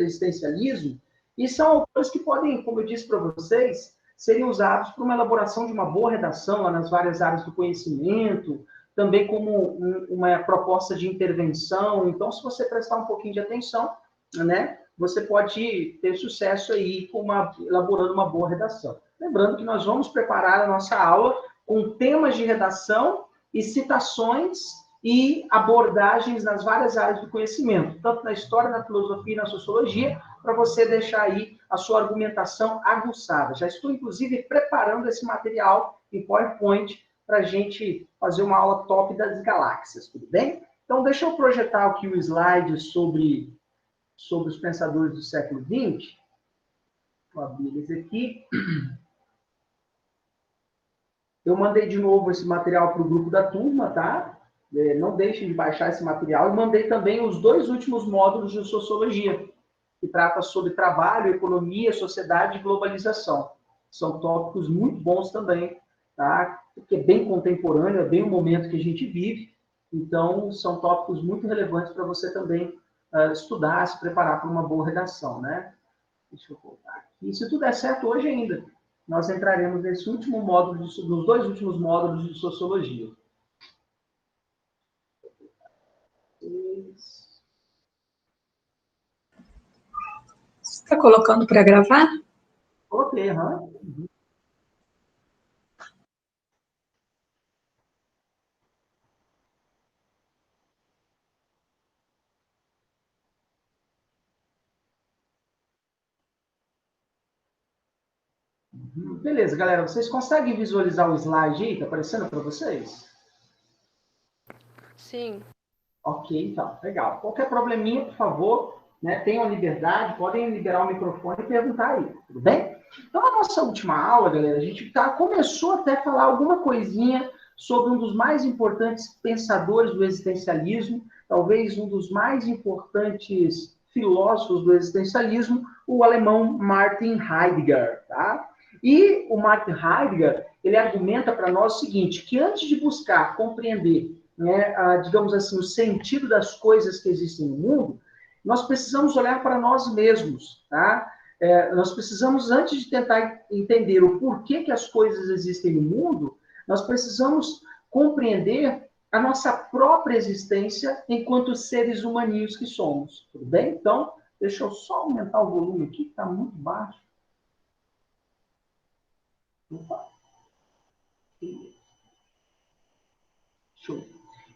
existencialismo, e são autores que podem, como eu disse para vocês, serem usados para uma elaboração de uma boa redação lá nas várias áreas do conhecimento, também como uma proposta de intervenção. Então, se você prestar um pouquinho de atenção, né, você pode ter sucesso aí elaborando uma boa redação. Lembrando que nós vamos preparar a nossa aula com temas de redação e citações e abordagens nas várias áreas do conhecimento, tanto na história, na filosofia e na sociologia, para você deixar aí a sua argumentação aguçada. Já estou, inclusive, preparando esse material em PowerPoint para a gente fazer uma aula top das galáxias, tudo bem? Então, deixa eu projetar aqui o slide sobre os pensadores do século XX. Vou abrir eles aqui. Eu mandei de novo esse material para o grupo da turma, tá? Não deixem de baixar esse material. E mandei também os 2 últimos módulos de sociologia, que trata sobre trabalho, economia, sociedade e globalização. São tópicos muito bons também, tá? Porque é bem contemporâneo, é bem o momento que a gente vive. Então, são tópicos muito relevantes para você também estudar, se preparar para uma boa redação, né? Deixa eu voltar aqui. Se tudo der certo hoje ainda, nós entraremos nesse último módulo, nos 2 últimos módulos de sociologia. Você está colocando para gravar? Coloquei, aham. Beleza, galera. Vocês conseguem visualizar o slide aí? Está aparecendo para vocês? Sim. Ok, então. Legal. Qualquer probleminha, por favor, né, tenham liberdade, podem liberar o microfone e perguntar aí, tudo bem? Então, na nossa última aula, galera, a gente começou até a falar alguma coisinha sobre um dos mais importantes pensadores do existencialismo, talvez um dos mais importantes filósofos do existencialismo, o alemão Martin Heidegger, tá? E o Martin Heidegger, ele argumenta para nós o seguinte, que antes de buscar compreender, né, digamos assim, o sentido das coisas que existem no mundo, nós precisamos olhar para nós mesmos, tá? Nós precisamos, antes de tentar entender o porquê que as coisas existem no mundo, nós precisamos compreender a nossa própria existência enquanto seres humaninhos que somos, tudo bem? Então, deixa eu só aumentar o volume aqui, que está muito baixo. Opa. Show.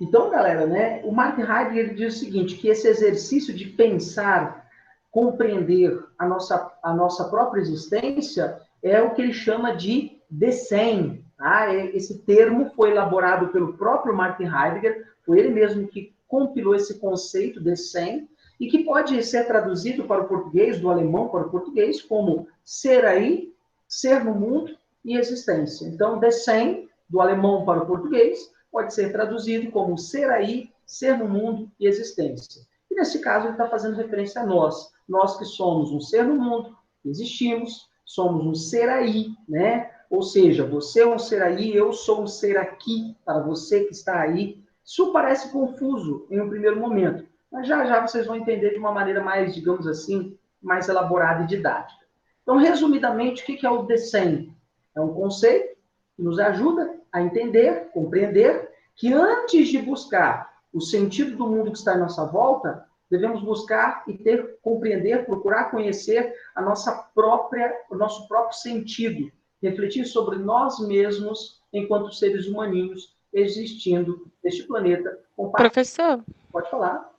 Então, galera, né, o Martin Heidegger ele diz o seguinte, que esse exercício de pensar, compreender a nossa própria existência é o que ele chama de Dessein. Tá? Esse termo foi elaborado pelo próprio Martin Heidegger, foi ele mesmo que compilou esse conceito, Dessein, e que pode ser traduzido para o português, do alemão para o português, como ser aí, ser no mundo e existência. Então, Dessein, do alemão para o português, pode ser traduzido como ser aí, ser no mundo e existência. E nesse caso ele está fazendo referência a nós que somos um ser no mundo, existimos, somos um ser aí, né? Ou seja, você é um ser aí, eu sou um ser aqui, para você que está aí. Isso parece confuso em um primeiro momento, mas já já vocês vão entender de uma maneira mais, digamos assim, mais elaborada e didática. Então, resumidamente, o que é o Dessein? É um conceito que nos ajuda a entender, compreender, que antes de buscar o sentido do mundo que está à nossa volta, devemos buscar e compreender, procurar conhecer o nosso próprio sentido, refletir sobre nós mesmos enquanto seres humaninhos existindo neste planeta. Professor? Pode falar.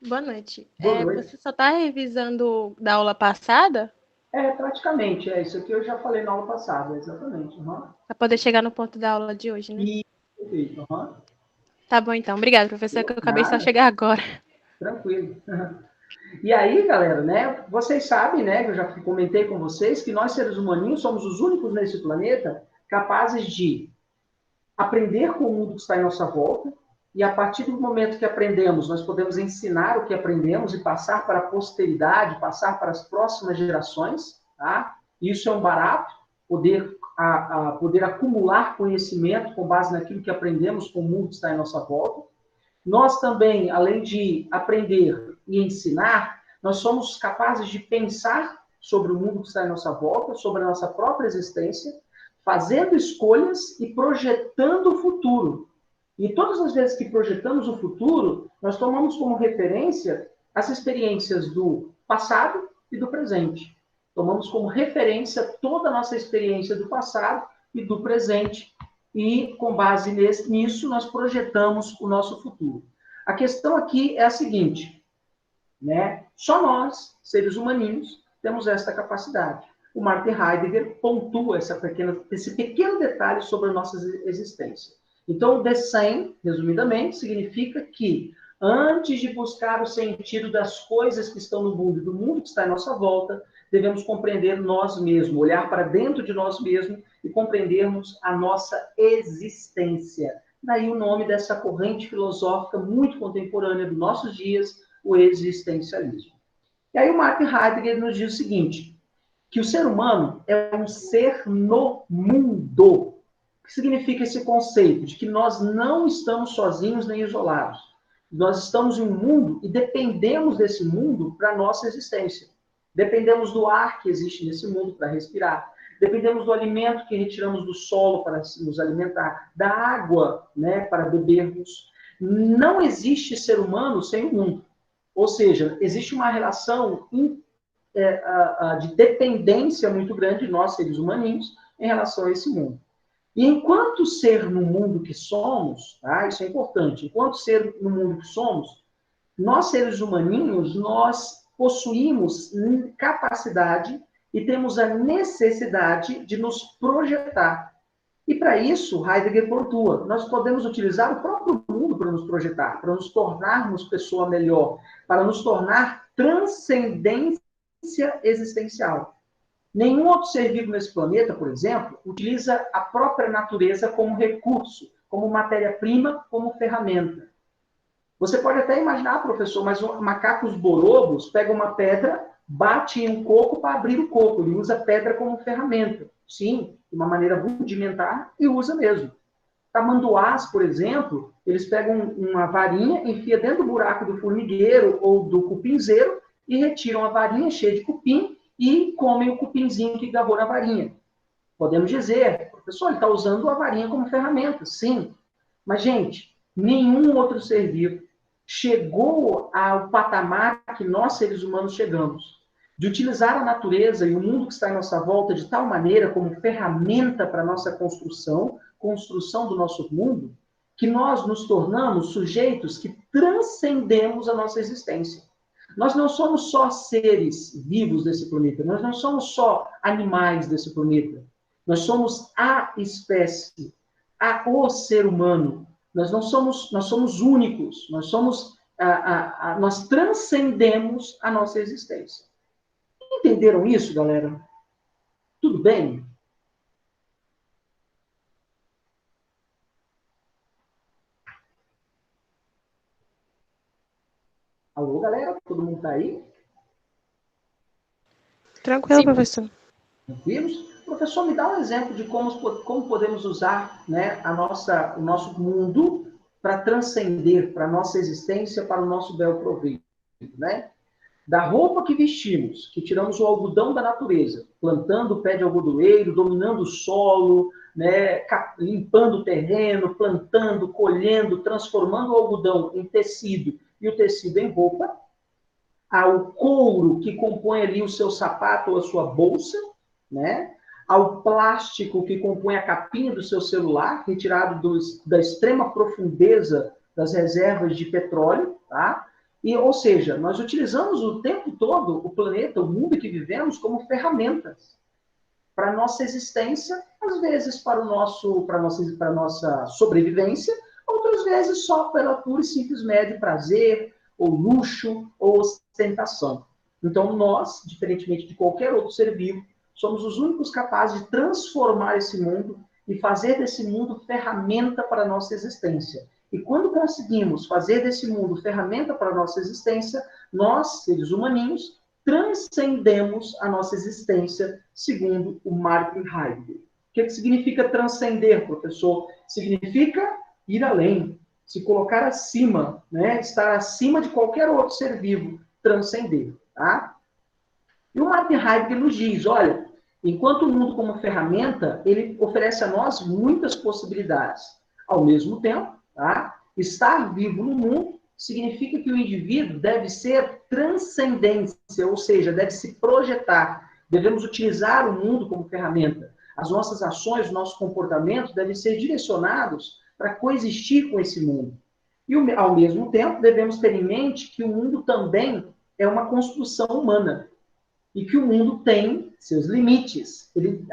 Boa noite. Boa noite. Você só está revisando da aula passada? Praticamente. Isso aqui eu já falei na aula passada, exatamente. Uhum. Para poder chegar no ponto da aula de hoje, né? Perfeito. Uhum. Tá bom, então. Obrigada, professor, que eu acabei só de chegar agora. Tranquilo. E aí, galera, né, vocês sabem, né, que eu já comentei com vocês, que nós, seres humaninhos, somos os únicos nesse planeta capazes de aprender com o mundo que está em nossa volta, e a partir do momento que aprendemos, nós podemos ensinar o que aprendemos e passar para a posteridade, passar para as próximas gerações, tá? Isso é um barato, poder acumular conhecimento com base naquilo que aprendemos com o mundo que está em nossa volta. Nós também, além de aprender e ensinar, nós somos capazes de pensar sobre o mundo que está em nossa volta, sobre a nossa própria existência, fazendo escolhas e projetando o futuro. E todas as vezes que projetamos o futuro, nós tomamos como referência as experiências do passado e do presente. Tomamos como referência toda a nossa experiência do passado e do presente. E, com base nisso, nós projetamos o nosso futuro. A questão aqui é a seguinte, né? Só nós, seres humaninhos, temos esta capacidade. O Martin Heidegger pontua esse pequeno detalhe sobre a nossa existência. Então, o Dasein, resumidamente, significa que, antes de buscar o sentido das coisas que estão no mundo e do mundo que está em nossa volta, devemos compreender nós mesmos, olhar para dentro de nós mesmos e compreendermos a nossa existência. Daí o nome dessa corrente filosófica muito contemporânea dos nossos dias, o existencialismo. E aí o Martin Heidegger nos diz o seguinte, que o ser humano é um ser no mundo. O que significa esse conceito? De que nós não estamos sozinhos nem isolados. Nós estamos em um mundo e dependemos desse mundo para a nossa existência. Dependemos do ar que existe nesse mundo para respirar. Dependemos do alimento que retiramos do solo para nos alimentar. Da água, né, para bebermos. Não existe ser humano sem o mundo. Ou seja, existe uma relação de dependência muito grande de nós, seres humaninhos, em relação a esse mundo. E enquanto ser no mundo que somos, tá? Isso é importante, enquanto ser no mundo que somos, nós, seres humaninhos, nós possuímos capacidade e temos a necessidade de nos projetar. E para isso, Heidegger pontua, nós podemos utilizar o próprio mundo para nos projetar, para nos tornarmos pessoa melhor, para nos tornar transcendência existencial. Nenhum outro ser vivo nesse planeta, por exemplo, utiliza a própria natureza como recurso, como matéria-prima, como ferramenta. Você pode até imaginar, professor, mas macacos borobos pegam uma pedra, bate em um coco para abrir o coco. Ele usa a pedra como ferramenta. Sim, de uma maneira rudimentar, e usa mesmo. Tamanduás, por exemplo, eles pegam uma varinha, enfia dentro do buraco do formigueiro ou do cupinzeiro e retiram a varinha cheia de cupim e comem o cupinzinho que agarrou na varinha. Podemos dizer, professor, ele está usando a varinha como ferramenta. Sim, mas, gente, nenhum outro ser vivo chegou ao patamar que nós, seres humanos, chegamos. De utilizar a natureza e o mundo que está em nossa volta de tal maneira como ferramenta para a nossa construção do nosso mundo, que nós nos tornamos sujeitos que transcendemos a nossa existência. Nós não somos só seres vivos desse planeta, nós não somos só animais desse planeta. Nós somos a espécie, o ser humano. Nós somos únicos, nós transcendemos a nossa existência. Entenderam isso, galera? Tudo bem? Alô, galera? Todo mundo está aí? Tranquilo, sim, professor. Tranquilos? Professor, me dá um exemplo de como podemos usar, né, o nosso mundo para transcender, para a nossa existência, para o nosso bel proveito, né? Da roupa que vestimos, que tiramos o algodão da natureza, plantando o pé de algodoeiro, dominando o solo, né, limpando o terreno, plantando, colhendo, transformando o algodão em tecido e o tecido em roupa, ao couro que compõe ali o seu sapato ou a sua bolsa, né? Ao plástico que compõe a capinha do seu celular, retirado da extrema profundeza das reservas de petróleo, tá? Ou seja, nós utilizamos o tempo todo o planeta, o mundo que vivemos, como ferramentas para a nossa existência, às vezes para a nossa sobrevivência, outras vezes só pela pura e simples médio prazer, ou luxo, ou ostentação. Então, nós, diferentemente de qualquer outro ser vivo, somos os únicos capazes de transformar esse mundo e fazer desse mundo ferramenta para a nossa existência. E quando conseguimos fazer desse mundo ferramenta para a nossa existência, nós, seres humaninhos, transcendemos a nossa existência, segundo o Martin Heidegger. O que significa transcender, professor? Significa ir além, se colocar acima, né? Estar acima de qualquer outro ser vivo, transcender. Tá? E o Martin Heidegger nos diz, olha, enquanto o mundo como ferramenta, ele oferece a nós muitas possibilidades. Ao mesmo tempo, tá? Estar vivo no mundo significa que o indivíduo deve ser transcendência, ou seja, deve se projetar. Devemos utilizar o mundo como ferramenta. As nossas ações, os nossos comportamentos devem ser direcionados para coexistir com esse mundo. E, ao mesmo tempo, devemos ter em mente que o mundo também é uma construção humana e que o mundo tem seus limites.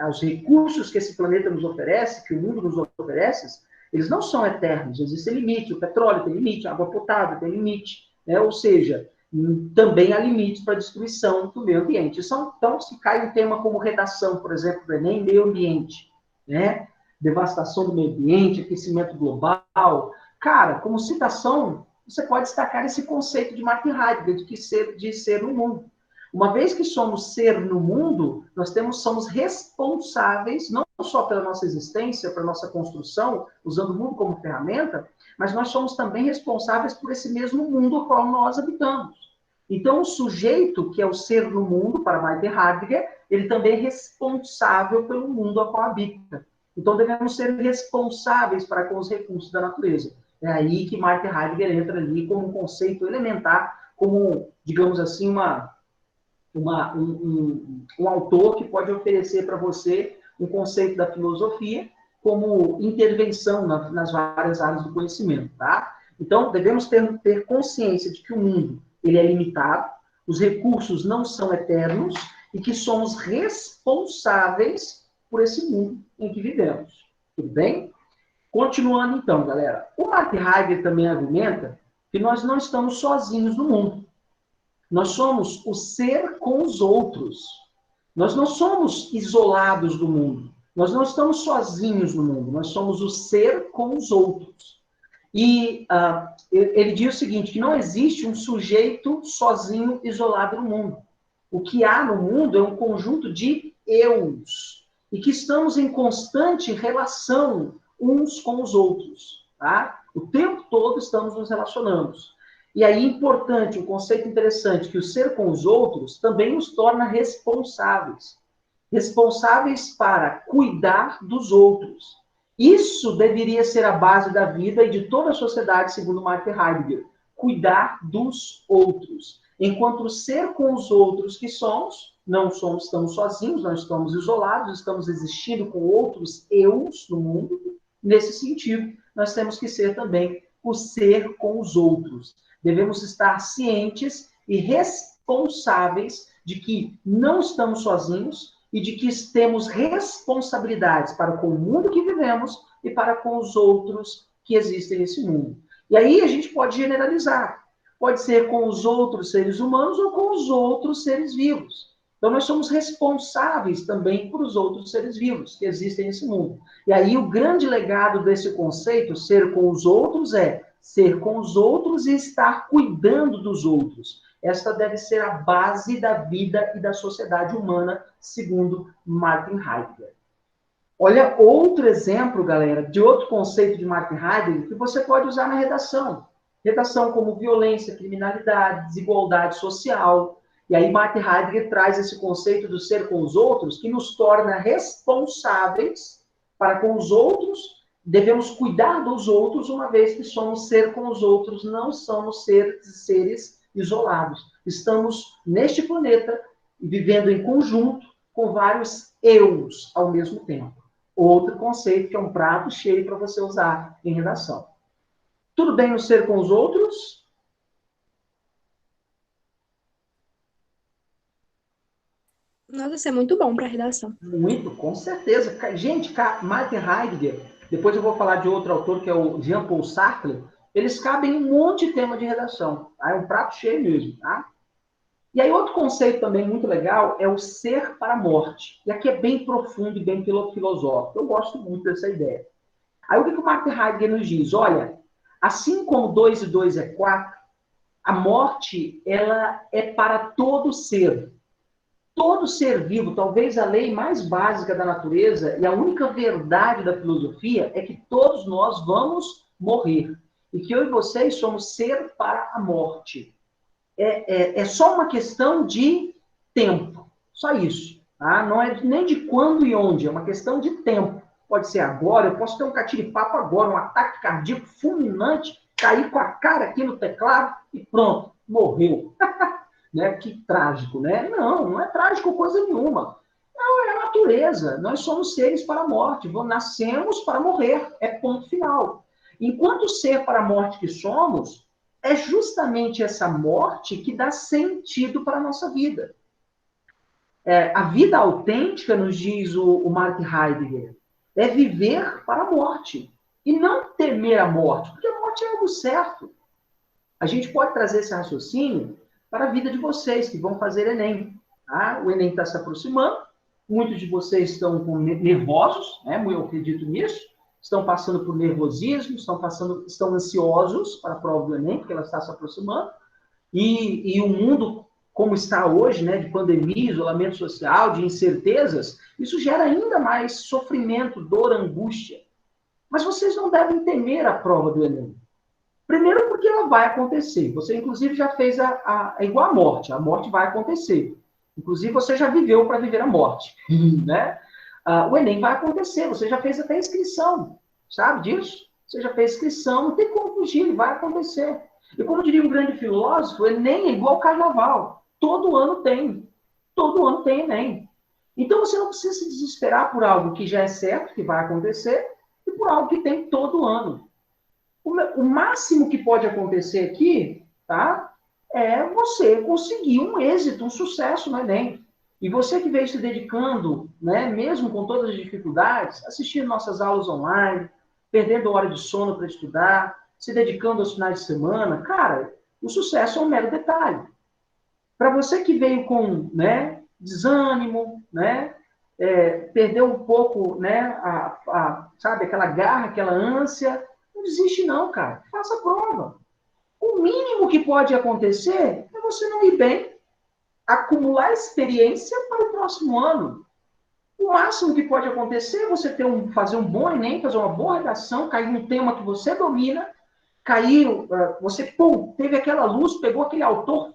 Os recursos que esse planeta nos oferece, que o mundo nos oferece, eles não são eternos, existem limites. O petróleo tem limite, a água potável tem limite, né? Ou seja, também há limites para a destruição do meio ambiente. Então, se cai um tema como redação, por exemplo, do Enem, meio ambiente, né? Devastação do meio ambiente, aquecimento global. Cara, como citação, você pode destacar esse conceito de Martin Heidegger, de ser no mundo. Uma vez que somos ser no mundo, nós somos responsáveis, não só pela nossa existência, pela nossa construção, usando o mundo como ferramenta, mas nós somos também responsáveis por esse mesmo mundo ao qual nós habitamos. Então, o sujeito, que é o ser no mundo, para Martin Heidegger, ele também é responsável pelo mundo ao qual habita. Então, devemos ser responsáveis para com os recursos da natureza. É aí que Martin Heidegger entra ali como um conceito elementar, como, digamos assim, um autor que pode oferecer para você um conceito da filosofia como intervenção nas várias áreas do conhecimento, tá? Então, devemos ter consciência de que o mundo ele é limitado, os recursos não são eternos e que somos responsáveis por esse mundo em que vivemos. Tudo bem? Continuando então, galera. O Martin Heidegger também argumenta que nós não estamos sozinhos no mundo. Nós somos o ser com os outros. Nós não somos isolados do mundo. Nós não estamos sozinhos no mundo. Nós somos o ser com os outros. E ele diz o seguinte, que não existe um sujeito sozinho, isolado no mundo. O que há no mundo é um conjunto de eus. E que estamos em constante relação uns com os outros. Tá? O tempo todo estamos nos relacionando. E aí, importante, um conceito interessante, que o ser com os outros também nos torna responsáveis. Responsáveis para cuidar dos outros. Isso deveria ser a base da vida e de toda a sociedade, segundo Martin Heidegger. Cuidar dos outros. Enquanto o ser com os outros que somos, não estamos sozinhos, não estamos isolados, estamos existindo com outros eus no mundo. Nesse sentido, nós temos que ser também o ser com os outros. Devemos estar cientes e responsáveis de que não estamos sozinhos e de que temos responsabilidades para com o mundo que vivemos e para com os outros que existem nesse mundo. E aí a gente pode generalizar. Pode ser com os outros seres humanos ou com os outros seres vivos. Então nós somos responsáveis também por os outros seres vivos que existem nesse mundo. E aí o grande legado desse conceito, ser com os outros, é ser com os outros e estar cuidando dos outros. Esta deve ser a base da vida e da sociedade humana, segundo Martin Heidegger. Olha outro exemplo, galera, de outro conceito de Martin Heidegger que você pode usar na redação. Redação como violência, criminalidade, desigualdade social. E aí Martin Heidegger traz esse conceito do ser com os outros que nos torna responsáveis para com os outros. Devemos cuidar dos outros, uma vez que somos ser com os outros, não somos seres isolados. Estamos neste planeta, vivendo em conjunto, com vários eus ao mesmo tempo. Outro conceito que é um prato cheio para você usar em redação. Tudo bem no ser com os outros? Nossa, isso é muito bom para redação. Muito, com certeza. Gente, Martin Heidegger, depois eu vou falar de outro autor, que é o Jean-Paul Sartre, eles cabem em um monte de tema de redação. Tá? É um prato cheio mesmo. Tá? E aí outro conceito também muito legal é o ser para a morte. E aqui é bem profundo e bem filosófico. Eu gosto muito dessa ideia. Aí o que o Martin Heidegger nos diz? Olha, assim como 2 e 2 é 4, a morte ela é para todo ser. Todo ser vivo, talvez a lei mais básica da natureza e a única verdade da filosofia é que todos nós vamos morrer. E que eu e vocês somos ser para a morte. é só uma questão de tempo. Só isso. Tá? Não é nem de quando e onde, é uma questão de tempo. Pode ser agora, eu posso ter um catiripapo agora, um ataque cardíaco fulminante, cair com a cara aqui no teclado e pronto, morreu. Né? Que trágico, né? Não, não é trágico coisa nenhuma. Não, é a natureza. Nós somos seres para a morte. Nascemos para morrer. É ponto final. Enquanto ser para a morte que somos, é justamente essa morte que dá sentido para a nossa vida. A vida autêntica, nos diz o Mark Heidegger, é viver para a morte. E não temer a morte, porque a morte é algo certo. A gente pode trazer esse raciocínio para a vida de vocês que vão fazer Enem. Tá? O Enem está se aproximando, muitos de vocês estão nervosos, né? Eu acredito nisso, estão passando por nervosismo, estão ansiosos para a prova do Enem, porque ela está se aproximando, e o mundo como está hoje, né, de pandemia, isolamento social, de incertezas, isso gera ainda mais sofrimento, dor, angústia. Mas vocês não devem temer a prova do Enem. Primeiro porque ela vai acontecer. Você, inclusive, já fez é igual a morte vai acontecer. Inclusive, você já viveu para viver a morte. Né? O Enem vai acontecer, você já fez até inscrição, sabe disso? Você já fez inscrição, não tem como fugir, ele vai acontecer. E como diria um grande filósofo, o Enem é igual ao carnaval. Todo ano tem Enem. Então, você não precisa se desesperar por algo que já é certo, que vai acontecer, e por algo que tem todo ano. O máximo que pode acontecer aqui, tá? É você conseguir um êxito, um sucesso no Enem. E você que veio se dedicando, né, mesmo com todas as dificuldades, assistindo nossas aulas online, perdendo hora de sono para estudar, se dedicando aos finais de semana, cara, o sucesso é um mero detalhe. Para você que veio com, né, desânimo, né, perdeu um pouco, né, sabe, aquela garra, aquela ânsia, não desiste não, cara. Faça a prova. O mínimo que pode acontecer é você não ir bem, acumular experiência para o próximo ano. O máximo que pode acontecer é você fazer um bom Enem, fazer uma boa redação, cair num tema que você domina, você, teve aquela luz, pegou aquele autor,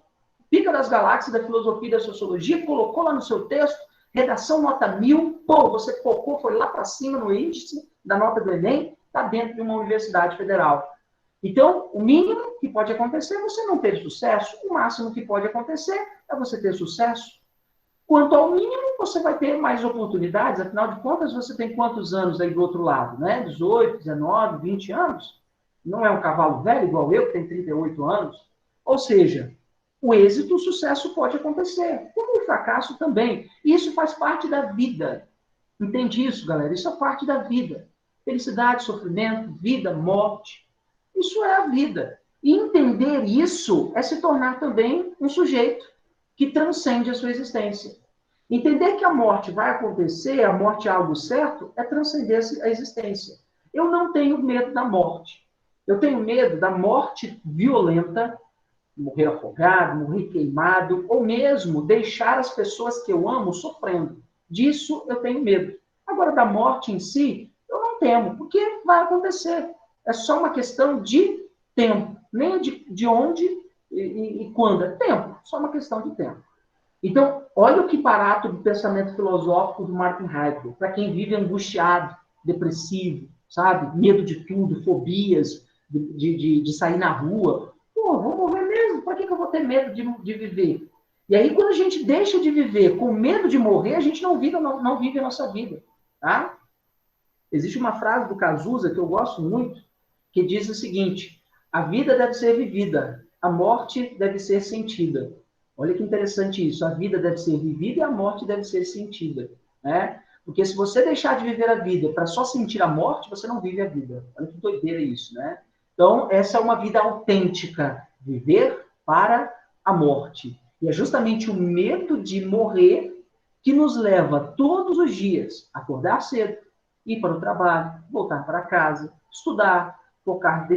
pica das galáxias da filosofia e da sociologia, colocou lá no seu texto, redação nota 1000, você focou, foi lá para cima no índice da nota do Enem, está dentro de uma universidade federal. Então, o mínimo que pode acontecer é você não ter sucesso, o máximo que pode acontecer é você ter sucesso. Quanto ao mínimo, você vai ter mais oportunidades, afinal de contas, você tem quantos anos aí do outro lado, né? 18, 19, 20 anos? Não é um cavalo velho igual eu, que tem 38 anos? Ou seja, o êxito, o sucesso pode acontecer, como o fracasso também. E isso faz parte da vida. Entende isso, galera? Isso é parte da vida. Felicidade, sofrimento, vida, morte. Isso é a vida. E entender isso é se tornar também um sujeito que transcende a sua existência. Entender que a morte vai acontecer, a morte é algo certo, é transcender a existência. Eu não tenho medo da morte. Eu tenho medo da morte violenta, morrer afogado, morrer queimado, ou mesmo deixar as pessoas que eu amo sofrendo. Disso eu tenho medo. Agora, da morte em si, eu não temo, porque vai acontecer. É só uma questão de tempo, nem de onde e quando. É tempo, só uma questão de tempo. Então, olha o que barato do pensamento filosófico do Martin Heidegger, para quem vive angustiado, depressivo, sabe? Medo de tudo, fobias, de sair na rua. Pô, vou morrer mesmo, para que eu vou ter medo de viver? E aí, quando a gente deixa de viver com medo de morrer, a gente não vive a nossa vida, tá? Existe uma frase do Cazuza que eu gosto muito, que diz o seguinte: a vida deve ser vivida, a morte deve ser sentida. Olha que interessante isso, a vida deve ser vivida e a morte deve ser sentida, né? Porque se você deixar de viver a vida para só sentir a morte, você não vive a vida. Olha que doideira isso, né? Então, essa é uma vida autêntica, viver para a morte. E é justamente o medo de morrer que nos leva todos os dias a acordar cedo, ir para o trabalho, voltar para casa, estudar, focar,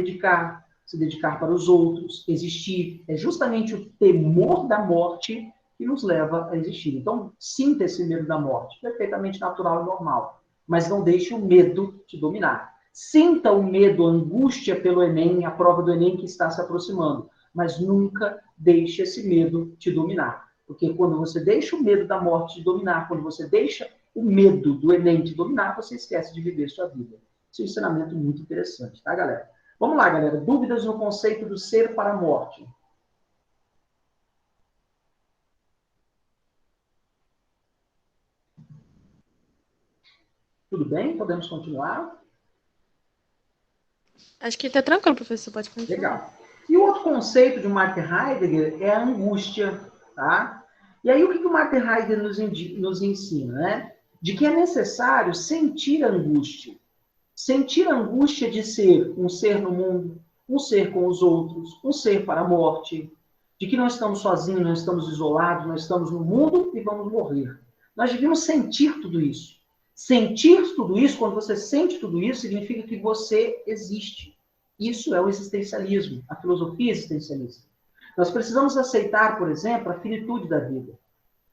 se dedicar para os outros, existir. É justamente o temor da morte que nos leva a existir. Então, sinta esse medo da morte, perfeitamente natural e normal, mas não deixe o medo te dominar. Sinta o medo, a angústia pelo Enem, a prova do Enem que está se aproximando, mas nunca deixe esse medo te dominar. Porque quando você deixa o medo da morte te dominar, quando você deixa o medo do Enem te dominar, você esquece de viver sua vida. Esse é um ensinamento muito interessante, tá, galera? Vamos lá, galera. Dúvidas no conceito do ser para a morte? Tudo bem? Podemos continuar? Acho que tá tranquilo, professor, pode continuar. Legal. E o outro conceito de Martin Heidegger é a angústia, tá? E aí o que o Martin Heidegger nos ensina, né? De que é necessário sentir a angústia. Sentir a angústia de ser um ser no mundo, um ser com os outros, um ser para a morte, de que não estamos sozinhos, não estamos isolados, nós estamos no mundo e vamos morrer. Nós devemos sentir tudo isso. Sentir tudo isso, quando você sente tudo isso, significa que você existe. Isso é o existencialismo, a filosofia existencialista. Nós precisamos aceitar, por exemplo, a finitude da vida.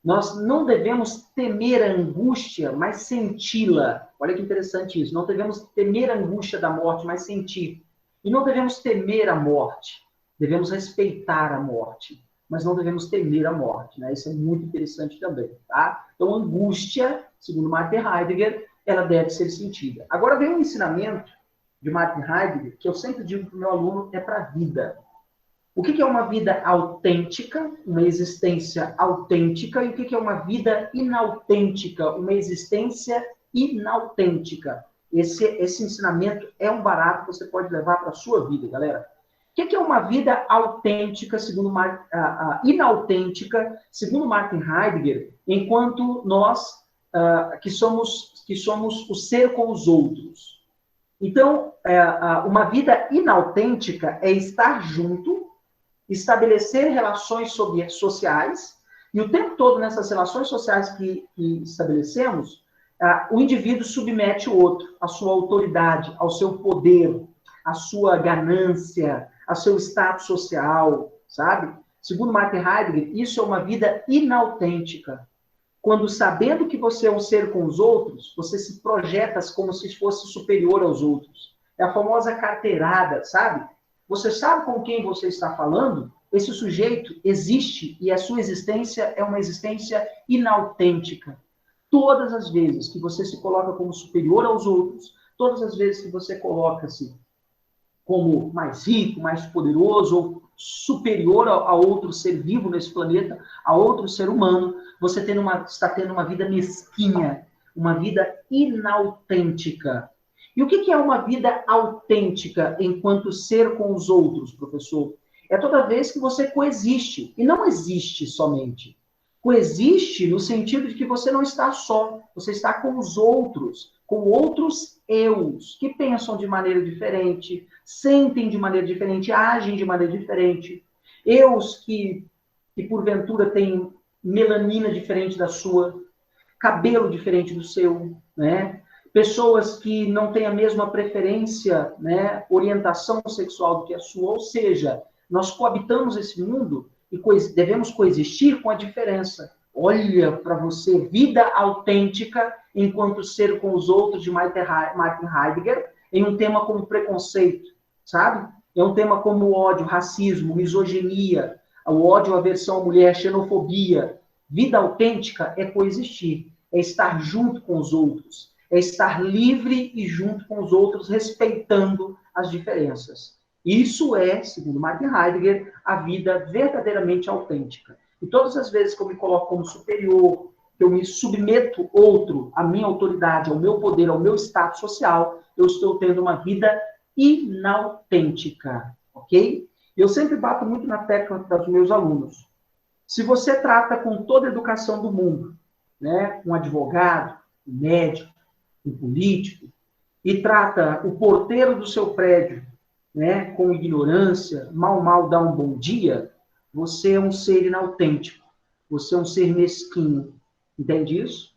Nós não devemos temer a angústia, mas senti-la. Olha que interessante isso. Não devemos temer a angústia da morte, mas sentir. E não devemos temer a morte. Devemos respeitar a morte, mas não devemos temer a morte, né? Isso é muito interessante também, tá? Então, angústia, segundo Martin Heidegger, ela deve ser sentida. Agora vem um ensinamento de Martin Heidegger, que eu sempre digo para o meu aluno, é para a vida. O que é uma vida autêntica, uma existência autêntica, e o que é uma vida inautêntica, uma existência inautêntica? Esse ensinamento é um barato que você pode levar para a sua vida, galera. O que é uma vida autêntica, inautêntica, segundo Martin Heidegger, enquanto nós que somos o ser com os outros? Então, uma vida inautêntica é estar junto, estabelecer relações sociais, e o tempo todo nessas relações sociais que estabelecemos, o indivíduo submete o outro à sua autoridade, ao seu poder, à sua ganância, ao seu status social, sabe? Segundo Martin Heidegger, isso é uma vida inautêntica. Quando, sabendo que você é um ser com os outros, você se projeta como se fosse superior aos outros. É a famosa carteirada, sabe? Você sabe com quem você está falando? Esse sujeito existe e a sua existência é uma existência inautêntica. Todas as vezes que você se coloca como superior aos outros, todas as vezes que você coloca-se como mais rico, mais poderoso, ou superior a outro ser vivo nesse planeta, a outro ser humano, você está tendo uma vida mesquinha, uma vida inautêntica. E o que é uma vida autêntica enquanto ser com os outros, professor? É toda vez que você coexiste, e não existe somente. Coexiste no sentido de que você não está só, você está com os outros, com outros eus, que pensam de maneira diferente, sentem de maneira diferente, agem de maneira diferente. Eus que porventura têm melanina diferente da sua, cabelo diferente do seu, né? Pessoas que não têm a mesma preferência, né, orientação sexual do que a sua, ou seja, nós coabitamos esse mundo e devemos coexistir com a diferença. Olha para você, vida autêntica enquanto ser com os outros, de Martin Heidegger, em um tema como preconceito, sabe? É um tema como ódio, racismo, misoginia, o ódio, aversão à mulher, xenofobia. Vida autêntica é coexistir, é estar junto com os outros, é estar livre e junto com os outros, respeitando as diferenças. Isso é, segundo Martin Heidegger, a vida verdadeiramente autêntica. E todas as vezes que eu me coloco como superior, que eu me submeto outro à minha autoridade, ao meu poder, ao meu status social, eu estou tendo uma vida inautêntica, ok? Eu sempre bato muito na tecla dos meus alunos. Se você trata com toda a educação do mundo, né, um advogado, um médico, um político, e trata o porteiro do seu prédio, né, com ignorância, mal dá um bom dia, você é um ser inautêntico, você é um ser mesquinho, entende isso?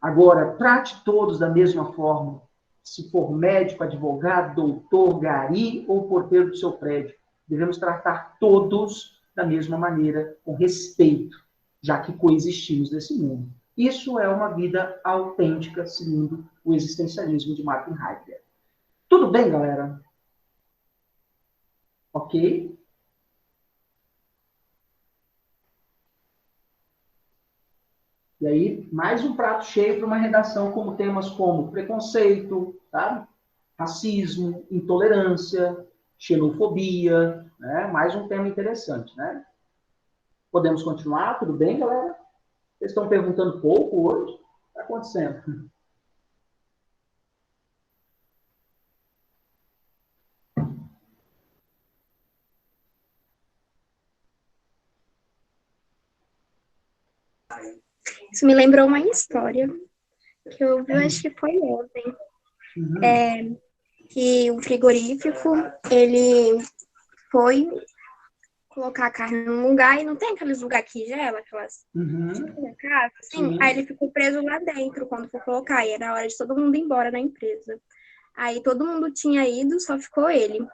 Agora, trate todos da mesma forma, se for médico, advogado, doutor, gari ou porteiro do seu prédio. Devemos tratar todos da mesma maneira, com respeito, já que coexistimos nesse mundo. Isso é uma vida autêntica, segundo o existencialismo de Martin Heidegger. Tudo bem, galera? Ok? E aí, mais um prato cheio para uma redação como temas como preconceito, tá? Racismo, intolerância, xenofobia, né? Mais um tema interessante, né? Podemos continuar? Tudo bem, galera? Vocês estão perguntando pouco hoje? O que está acontecendo? Isso me lembrou uma história que eu vi, acho que foi ontem, que o frigorífico, ele foi colocar a carne num lugar e não tem aqueles lugares que gela, aquelas casa, assim, aí ele ficou preso lá dentro quando for colocar, e era hora de todo mundo ir embora da empresa. Aí todo mundo tinha ido, só ficou ele.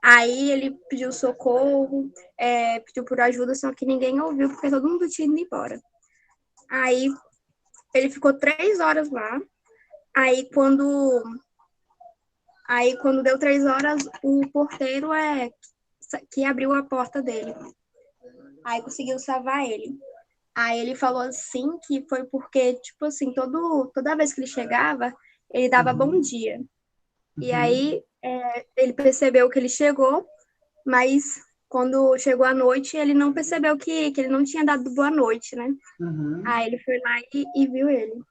Aí ele pediu socorro, pediu por ajuda, só que ninguém ouviu, porque todo mundo tinha ido embora. Aí ele ficou 3 horas lá. Aí quando deu 3 horas, o porteiro que abriu a porta dele. Aí conseguiu salvar ele. Aí ele falou assim que foi porque, tipo assim, toda vez que ele chegava, ele dava bom dia. E aí ele percebeu que ele chegou, mas quando chegou a noite, ele não percebeu que ele não tinha dado boa noite, né? Aí ele foi lá e viu ele.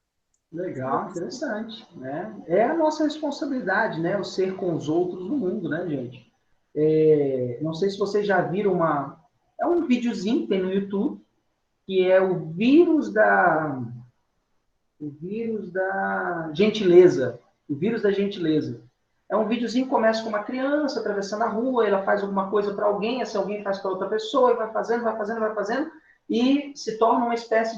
Legal, interessante, né? É a nossa responsabilidade, né? O ser com os outros no mundo, né, gente? Não sei se vocês já viram é um videozinho que tem no YouTube, que é o vírus da gentileza. O vírus da gentileza. É um videozinho que começa com uma criança atravessando a rua, ela faz alguma coisa para alguém, essa alguém faz para outra pessoa, e vai fazendo, vai fazendo, vai fazendo, e se torna uma espécie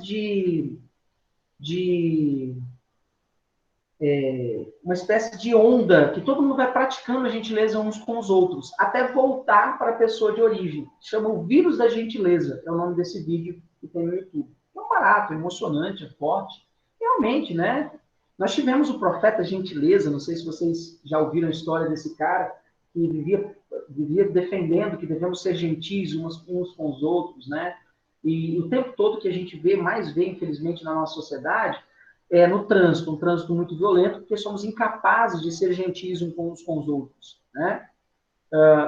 uma espécie de onda que todo mundo vai praticando a gentileza uns com os outros, até voltar para a pessoa de origem. Chama o vírus da gentileza, é o nome desse vídeo que tem no YouTube. É um barato, é emocionante, é forte. Realmente, né? Nós tivemos o profeta gentileza, não sei se vocês já ouviram a história desse cara, que vivia defendendo que devemos ser gentis uns com os outros, né? E o tempo todo que a gente mais vê, infelizmente, na nossa sociedade, no trânsito, um trânsito muito violento, porque somos incapazes de ser gentis uns com os outros, né?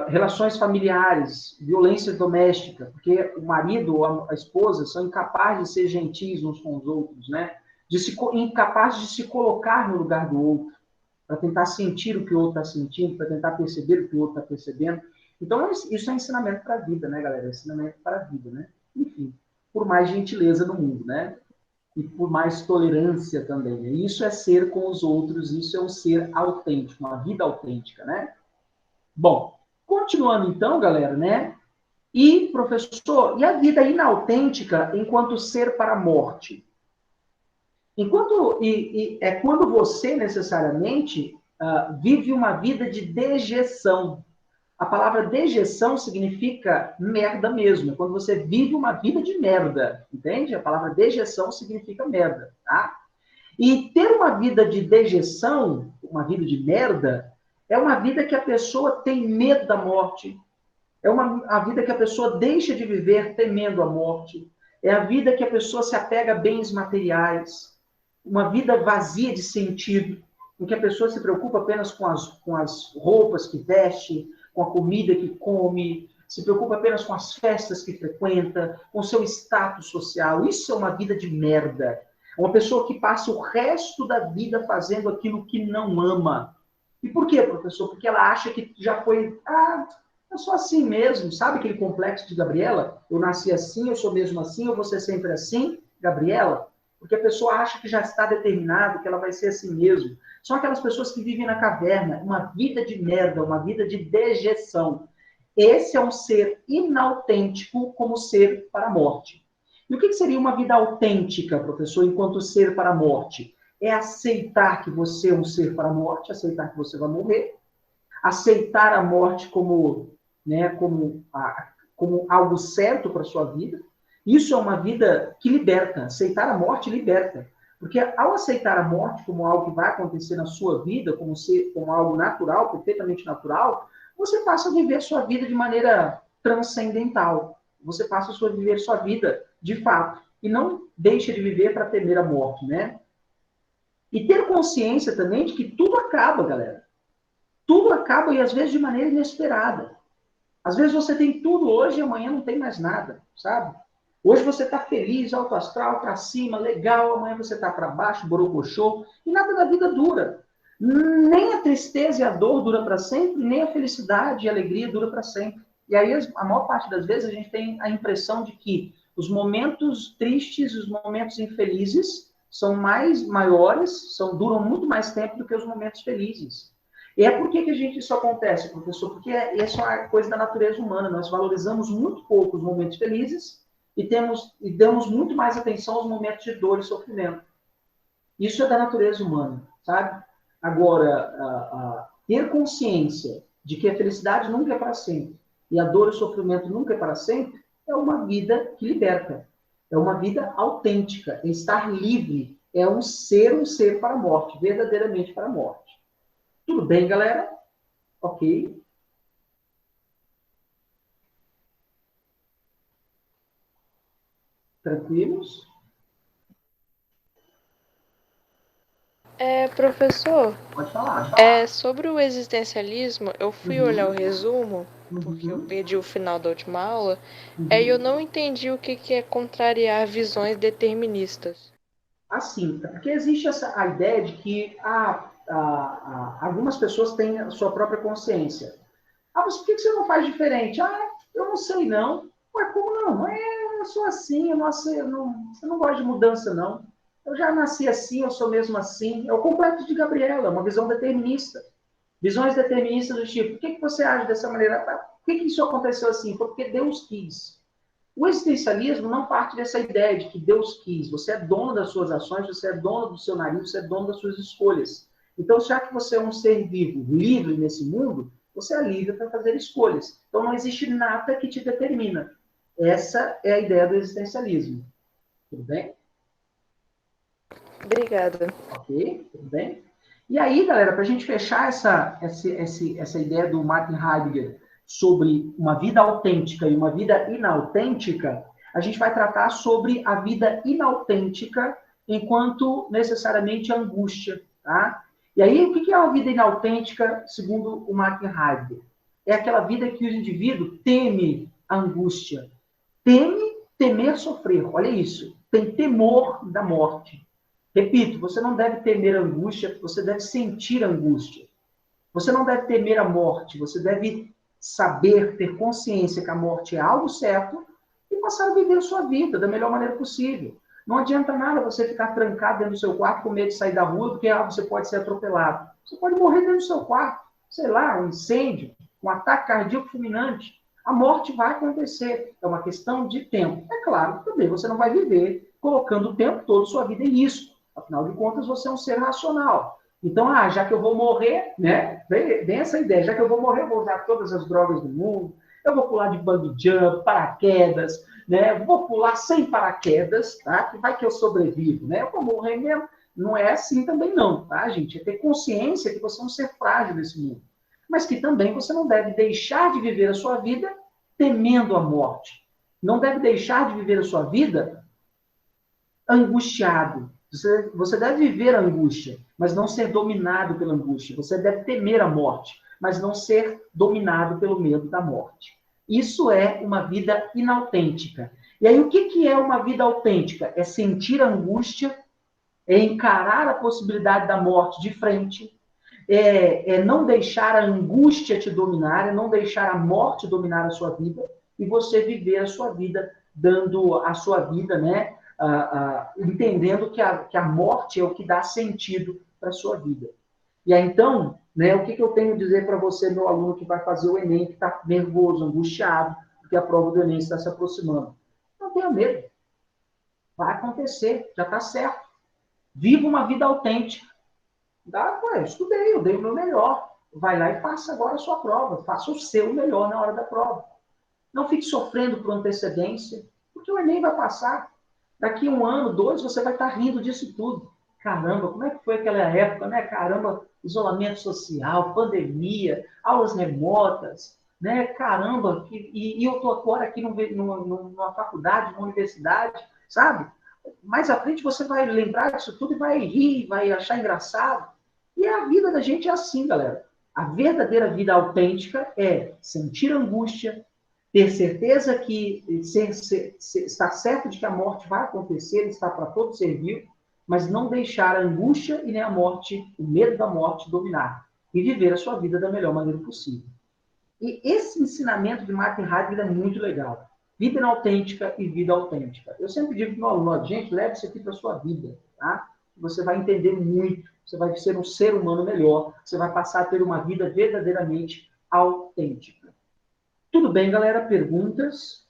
Relações familiares, violência doméstica, porque o marido ou a esposa são incapazes de ser gentis uns com os outros, né? Incapazes de se colocar no lugar do outro, para tentar sentir o que o outro está sentindo, para tentar perceber o que o outro está percebendo. Então, isso é ensinamento para a vida, né, galera? É ensinamento para a vida, né? Enfim, por mais gentileza no mundo, né? E por mais tolerância também. Né? Isso é ser com os outros, isso é um ser autêntico, uma vida autêntica, né? Bom, continuando então, galera, né? E, professor, e a vida inautêntica enquanto ser para a morte? É quando você, necessariamente, vive uma vida de dejeção. A palavra dejeção significa merda mesmo. É quando você vive uma vida de merda, entende? A palavra dejeção significa merda, tá? E ter uma vida de dejeção, uma vida de merda, é uma vida que a pessoa tem medo da morte. A vida que a pessoa deixa de viver temendo a morte. É a vida que a pessoa se apega a bens materiais. Uma vida vazia de sentido, em que a pessoa se preocupa apenas com as roupas que veste, com a comida que come, se preocupa apenas com as festas que frequenta, com o seu status social. Isso é uma vida de merda. É uma pessoa que passa o resto da vida fazendo aquilo que não ama. E por quê, professor? Porque ela acha que já foi... eu sou assim mesmo. Sabe aquele complexo de Gabriela? Eu nasci assim, eu sou mesmo assim, eu vou ser sempre assim, Gabriela? Porque a pessoa acha que já está determinado, que ela vai ser assim mesmo. São aquelas pessoas que vivem na caverna, uma vida de merda, uma vida de dejeção. Esse é um ser inautêntico como ser para a morte. E o que seria uma vida autêntica, professor, enquanto ser para a morte? É aceitar que você é um ser para a morte, aceitar que você vai morrer, aceitar a morte como algo certo para a sua vida. Isso é uma vida que liberta. Aceitar a morte liberta. Porque ao aceitar a morte como algo que vai acontecer na sua vida, como algo natural, perfeitamente natural, você passa a viver sua vida de maneira transcendental. Você passa a viver sua vida de fato. e não deixa de viver para temer a morte, né? E ter consciência também de que tudo acaba, galera. Tudo acaba e às vezes de maneira inesperada. Às vezes você tem tudo hoje e amanhã não tem mais nada, sabe? Hoje você está feliz, alto astral, para cima, legal, amanhã você está para baixo, borocochô, e nada da vida dura. Nem a tristeza e a dor dura para sempre, nem a felicidade e a alegria dura para sempre. E aí, a maior parte das vezes, a gente tem a impressão de que os momentos tristes, os momentos infelizes, são maiores, duram muito mais tempo do que os momentos felizes. E é por que a gente isso acontece, professor? Porque isso é uma coisa da natureza humana. Nós valorizamos muito pouco os momentos felizes e damos muito mais atenção aos momentos de dor e sofrimento. Isso é da natureza humana, sabe? Agora, ter consciência de que a felicidade nunca é para sempre e a dor e o sofrimento nunca é para sempre é uma vida que liberta. É uma vida autêntica, é estar livre, é um ser para a morte, verdadeiramente para a morte. Tudo bem, galera? Ok. Tranquilos? Professor, Pode falar. sobre o existencialismo, eu fui olhar o resumo, porque eu perdi o final da última aula, e eu não entendi o que é contrariar visões deterministas. Assim, porque existe a ideia de que algumas pessoas têm a sua própria consciência. Mas por que você não faz diferente? Eu não sei não. Ué, como não? Eu sou assim, eu não gosto de mudança, não. Eu já nasci assim, eu sou mesmo assim. É o complexo de Gabriela, uma visão determinista. Visões deterministas do tipo, por que você age dessa maneira? Por que isso aconteceu assim? Porque Deus quis. O existencialismo não parte dessa ideia de que Deus quis. Você é dono das suas ações, você é dono do seu nariz, você é dono das suas escolhas. Então, já que você é um ser vivo, livre nesse mundo, você é livre para fazer escolhas. Então, não existe nada que te determina. Essa é a ideia do existencialismo. Tudo bem? Obrigada. Ok, tudo bem? E aí, galera, para a gente fechar essa ideia do Martin Heidegger sobre uma vida autêntica e uma vida inautêntica, a gente vai tratar sobre a vida inautêntica enquanto necessariamente angústia, tá? E aí, o que é uma vida inautêntica, segundo o Martin Heidegger? É aquela vida que o indivíduo teme a angústia, temer sofrer, olha isso, tem temor da morte. Repito, você não deve temer angústia, você deve sentir angústia. Você não deve temer a morte, você deve saber, ter consciência que a morte é algo certo e passar a viver a sua vida da melhor maneira possível. Não adianta nada você ficar trancado dentro do seu quarto com medo de sair da rua, porque você pode ser atropelado. Você pode morrer dentro do seu quarto, sei lá, um incêndio, um ataque cardíaco fulminante. A morte vai acontecer, é uma questão de tempo. É claro que também você não vai viver colocando o tempo todo sua vida em risco. Afinal de contas, você é um ser racional. Então, já que eu vou morrer, né? Vem essa ideia, já que eu vou morrer, eu vou usar todas as drogas do mundo, eu vou pular de bungee jump, paraquedas, né? Vou pular sem paraquedas, tá? Que vai que eu sobrevivo, né? Eu vou morrer mesmo. Não é assim também não, tá, gente? É ter consciência que você é um ser frágil nesse mundo. Mas que também você não deve deixar de viver a sua vida temendo a morte. Não deve deixar de viver a sua vida angustiado. Você deve viver a angústia, mas não ser dominado pela angústia. Você deve temer a morte, mas não ser dominado pelo medo da morte. Isso é uma vida inautêntica. E aí, o que é uma vida autêntica? É sentir a angústia, é encarar a possibilidade da morte de frente, é não deixar a angústia te dominar, é não deixar a morte dominar a sua vida, e você viver a sua vida, dando a sua vida, né? Entendendo que a morte é o que dá sentido para a sua vida. E aí, então, né, o que eu tenho a dizer para você, meu aluno que vai fazer o Enem, que está nervoso, angustiado, porque a prova do Enem está se aproximando? Não tenha medo. Vai acontecer, já está certo. Viva uma vida autêntica. Eu estudei, eu dei o meu melhor. Vai lá e faça agora a sua prova. Faça o seu melhor na hora da prova. Não fique sofrendo por antecedência, porque o Enem vai passar. Daqui 1 ano, 2, você vai estar rindo disso tudo. Caramba, como é que foi aquela época, né? Caramba, isolamento social, pandemia, aulas remotas, né? Caramba, e eu estou agora aqui numa faculdade, numa universidade, sabe? Mais à frente você vai lembrar disso tudo e vai rir, vai achar engraçado. E a vida da gente é assim, galera. A verdadeira vida autêntica é sentir angústia, ter certeza que estar certo de que a morte vai acontecer, está para todo ser vivo, mas não deixar a angústia e nem a morte, o medo da morte dominar. E viver a sua vida da melhor maneira possível. E esse ensinamento de Martin Heidegger é muito legal. Vida inautêntica e vida autêntica. Eu sempre digo para o meu aluno, gente, leve isso aqui para a sua vida, tá? Você vai entender muito, você vai ser um ser humano melhor, você vai passar a ter uma vida verdadeiramente autêntica. Tudo bem, galera? Perguntas?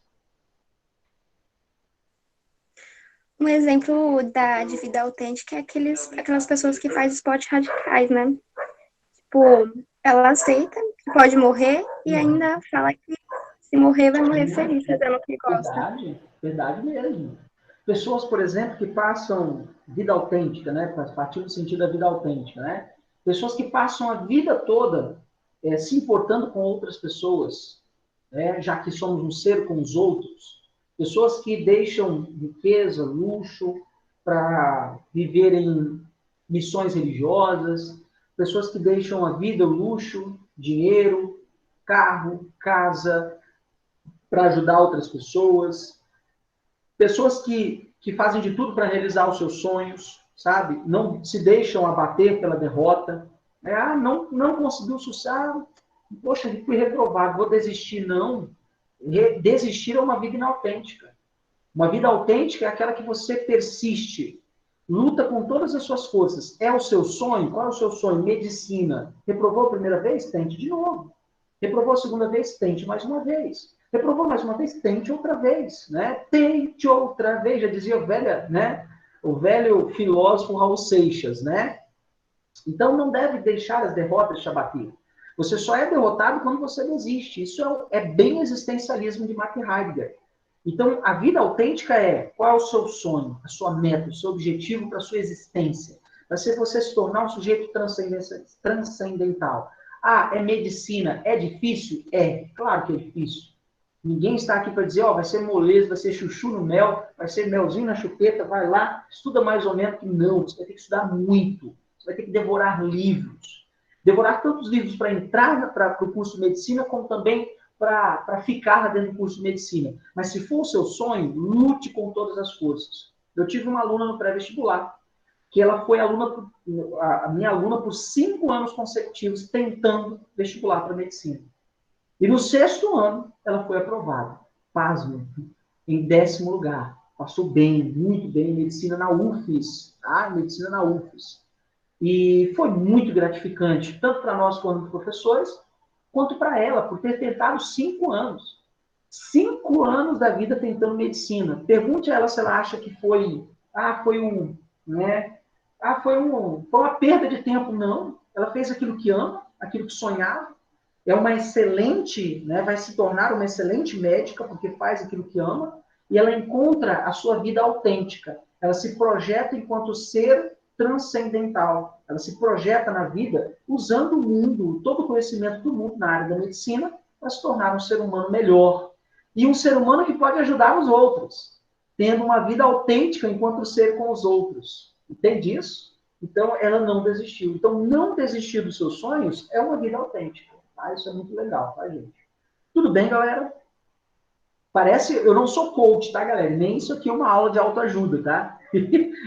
Um exemplo de vida autêntica é aquelas pessoas que fazem esportes radicais, né? Tipo, ela aceita que pode morrer e ainda fala que se morrer, vai morrer feliz, fazendo o que gosta. Verdade, verdade mesmo. Pessoas, por exemplo, que passam vida autêntica, né? Partindo do sentido da vida autêntica, né? Pessoas que passam a vida toda se importando com outras pessoas, né? Já que somos um ser com os outros. Pessoas que deixam riqueza, luxo, para viver em missões religiosas. Pessoas que deixam a vida, o luxo, dinheiro, carro, casa, para ajudar outras pessoas. Pessoas que fazem de tudo para realizar os seus sonhos, sabe? Não se deixam abater pela derrota. Não conseguiu sucesso. Poxa, fui reprovado, vou desistir. Não. Desistir é uma vida inautêntica. Uma vida autêntica é aquela que você persiste, luta com todas as suas forças. É o seu sonho? Qual é o seu sonho? Medicina. Reprovou a primeira vez? Tente de novo. Reprovou a segunda vez? Tente mais uma vez. Reprovou mais uma vez? Tente outra vez. Né? Tente outra vez, já dizia o velho filósofo Raul Seixas. Né? Então, não deve deixar as derrotas te abater. Você só é derrotado quando você desiste. Isso é bem existencialismo de Martin Heidegger. Então, a vida autêntica é qual é o seu sonho, a sua meta, o seu objetivo para a sua existência. Vai ser você se tornar um sujeito transcendental. É medicina, é difícil? É, claro que é difícil. Ninguém está aqui para dizer, vai ser moleza, vai ser chuchu no mel, vai ser melzinho na chupeta, vai lá, estuda mais ou menos. Não, você vai ter que estudar muito. Você vai ter que devorar livros. Devorar tantos livros para entrar para o curso de medicina, como também para ficar dentro do curso de medicina. Mas se for o seu sonho, lute com todas as forças. Eu tive uma aluna no pré-vestibular, que ela foi a minha aluna por 5 anos consecutivos, tentando vestibular para medicina. E no 6º ano, ela foi aprovada. Pasmo, em 10º lugar. Passou bem, muito bem, em medicina na UFES. Medicina na UFES. E foi muito gratificante, tanto para nós quanto professores, quanto para ela, por ter tentado 5 anos. 5 anos da vida tentando medicina. Pergunte a ela se ela acha que foi uma perda de tempo. Não. Ela fez aquilo que ama, aquilo que sonhava. É uma excelente, vai se tornar uma excelente médica, porque faz aquilo que ama, e ela encontra a sua vida autêntica. Ela se projeta enquanto ser transcendental. Ela se projeta na vida usando o mundo, todo o conhecimento do mundo na área da medicina, para se tornar um ser humano melhor. E um ser humano que pode ajudar os outros, tendo uma vida autêntica enquanto ser com os outros. Entende isso? Então, ela não desistiu. Então, não desistir dos seus sonhos é uma vida autêntica. Tá? Isso é muito legal, tá, gente? Tudo bem, galera? Parece, eu não sou coach, tá, galera? Nem isso aqui é uma aula de autoajuda, tá?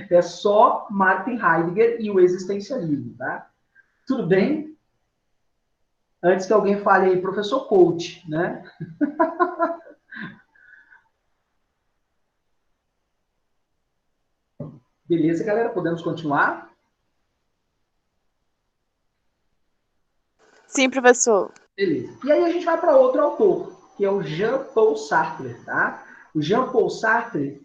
É só Martin Heidegger e o existencialismo, tá? Tudo bem? Antes que alguém fale aí, professor coach, né? Beleza, galera? Podemos continuar? Sim, professor. Beleza. E aí a gente vai para outro autor, que é o Jean-Paul Sartre, tá? O Jean-Paul Sartre,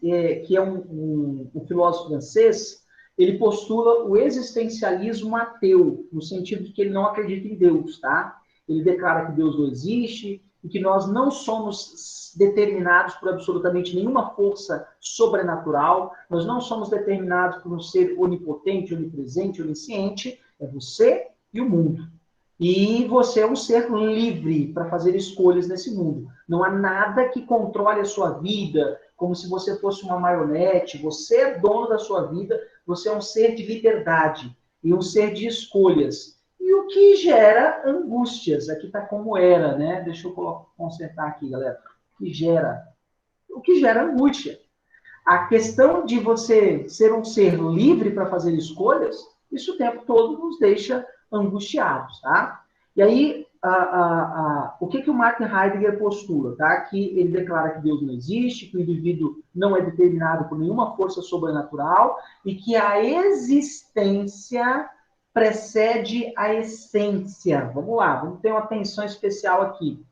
que é um filósofo francês, ele postula o existencialismo ateu, no sentido de que ele não acredita em Deus, tá? Ele declara que Deus não existe e que nós não somos determinados por absolutamente nenhuma força sobrenatural, nós não somos determinados por um ser onipotente, onipresente, onisciente, é você e o mundo. E você é um ser livre para fazer escolhas nesse mundo. Não há nada que controle a sua vida, como se você fosse uma marionete, você é dono da sua vida, você é um ser de liberdade e um ser de escolhas. E o que gera angústias, aqui está como era, né? Deixa eu consertar aqui, galera. O que gera angústia. A questão de você ser um ser livre para fazer escolhas, isso o tempo todo nos deixa angustiados, tá? E aí, o que o Martin Heidegger postula, tá? Que ele declara que Deus não existe, que o indivíduo não é determinado por nenhuma força sobrenatural e que a existência precede a essência. Vamos lá, vamos ter uma atenção especial aqui.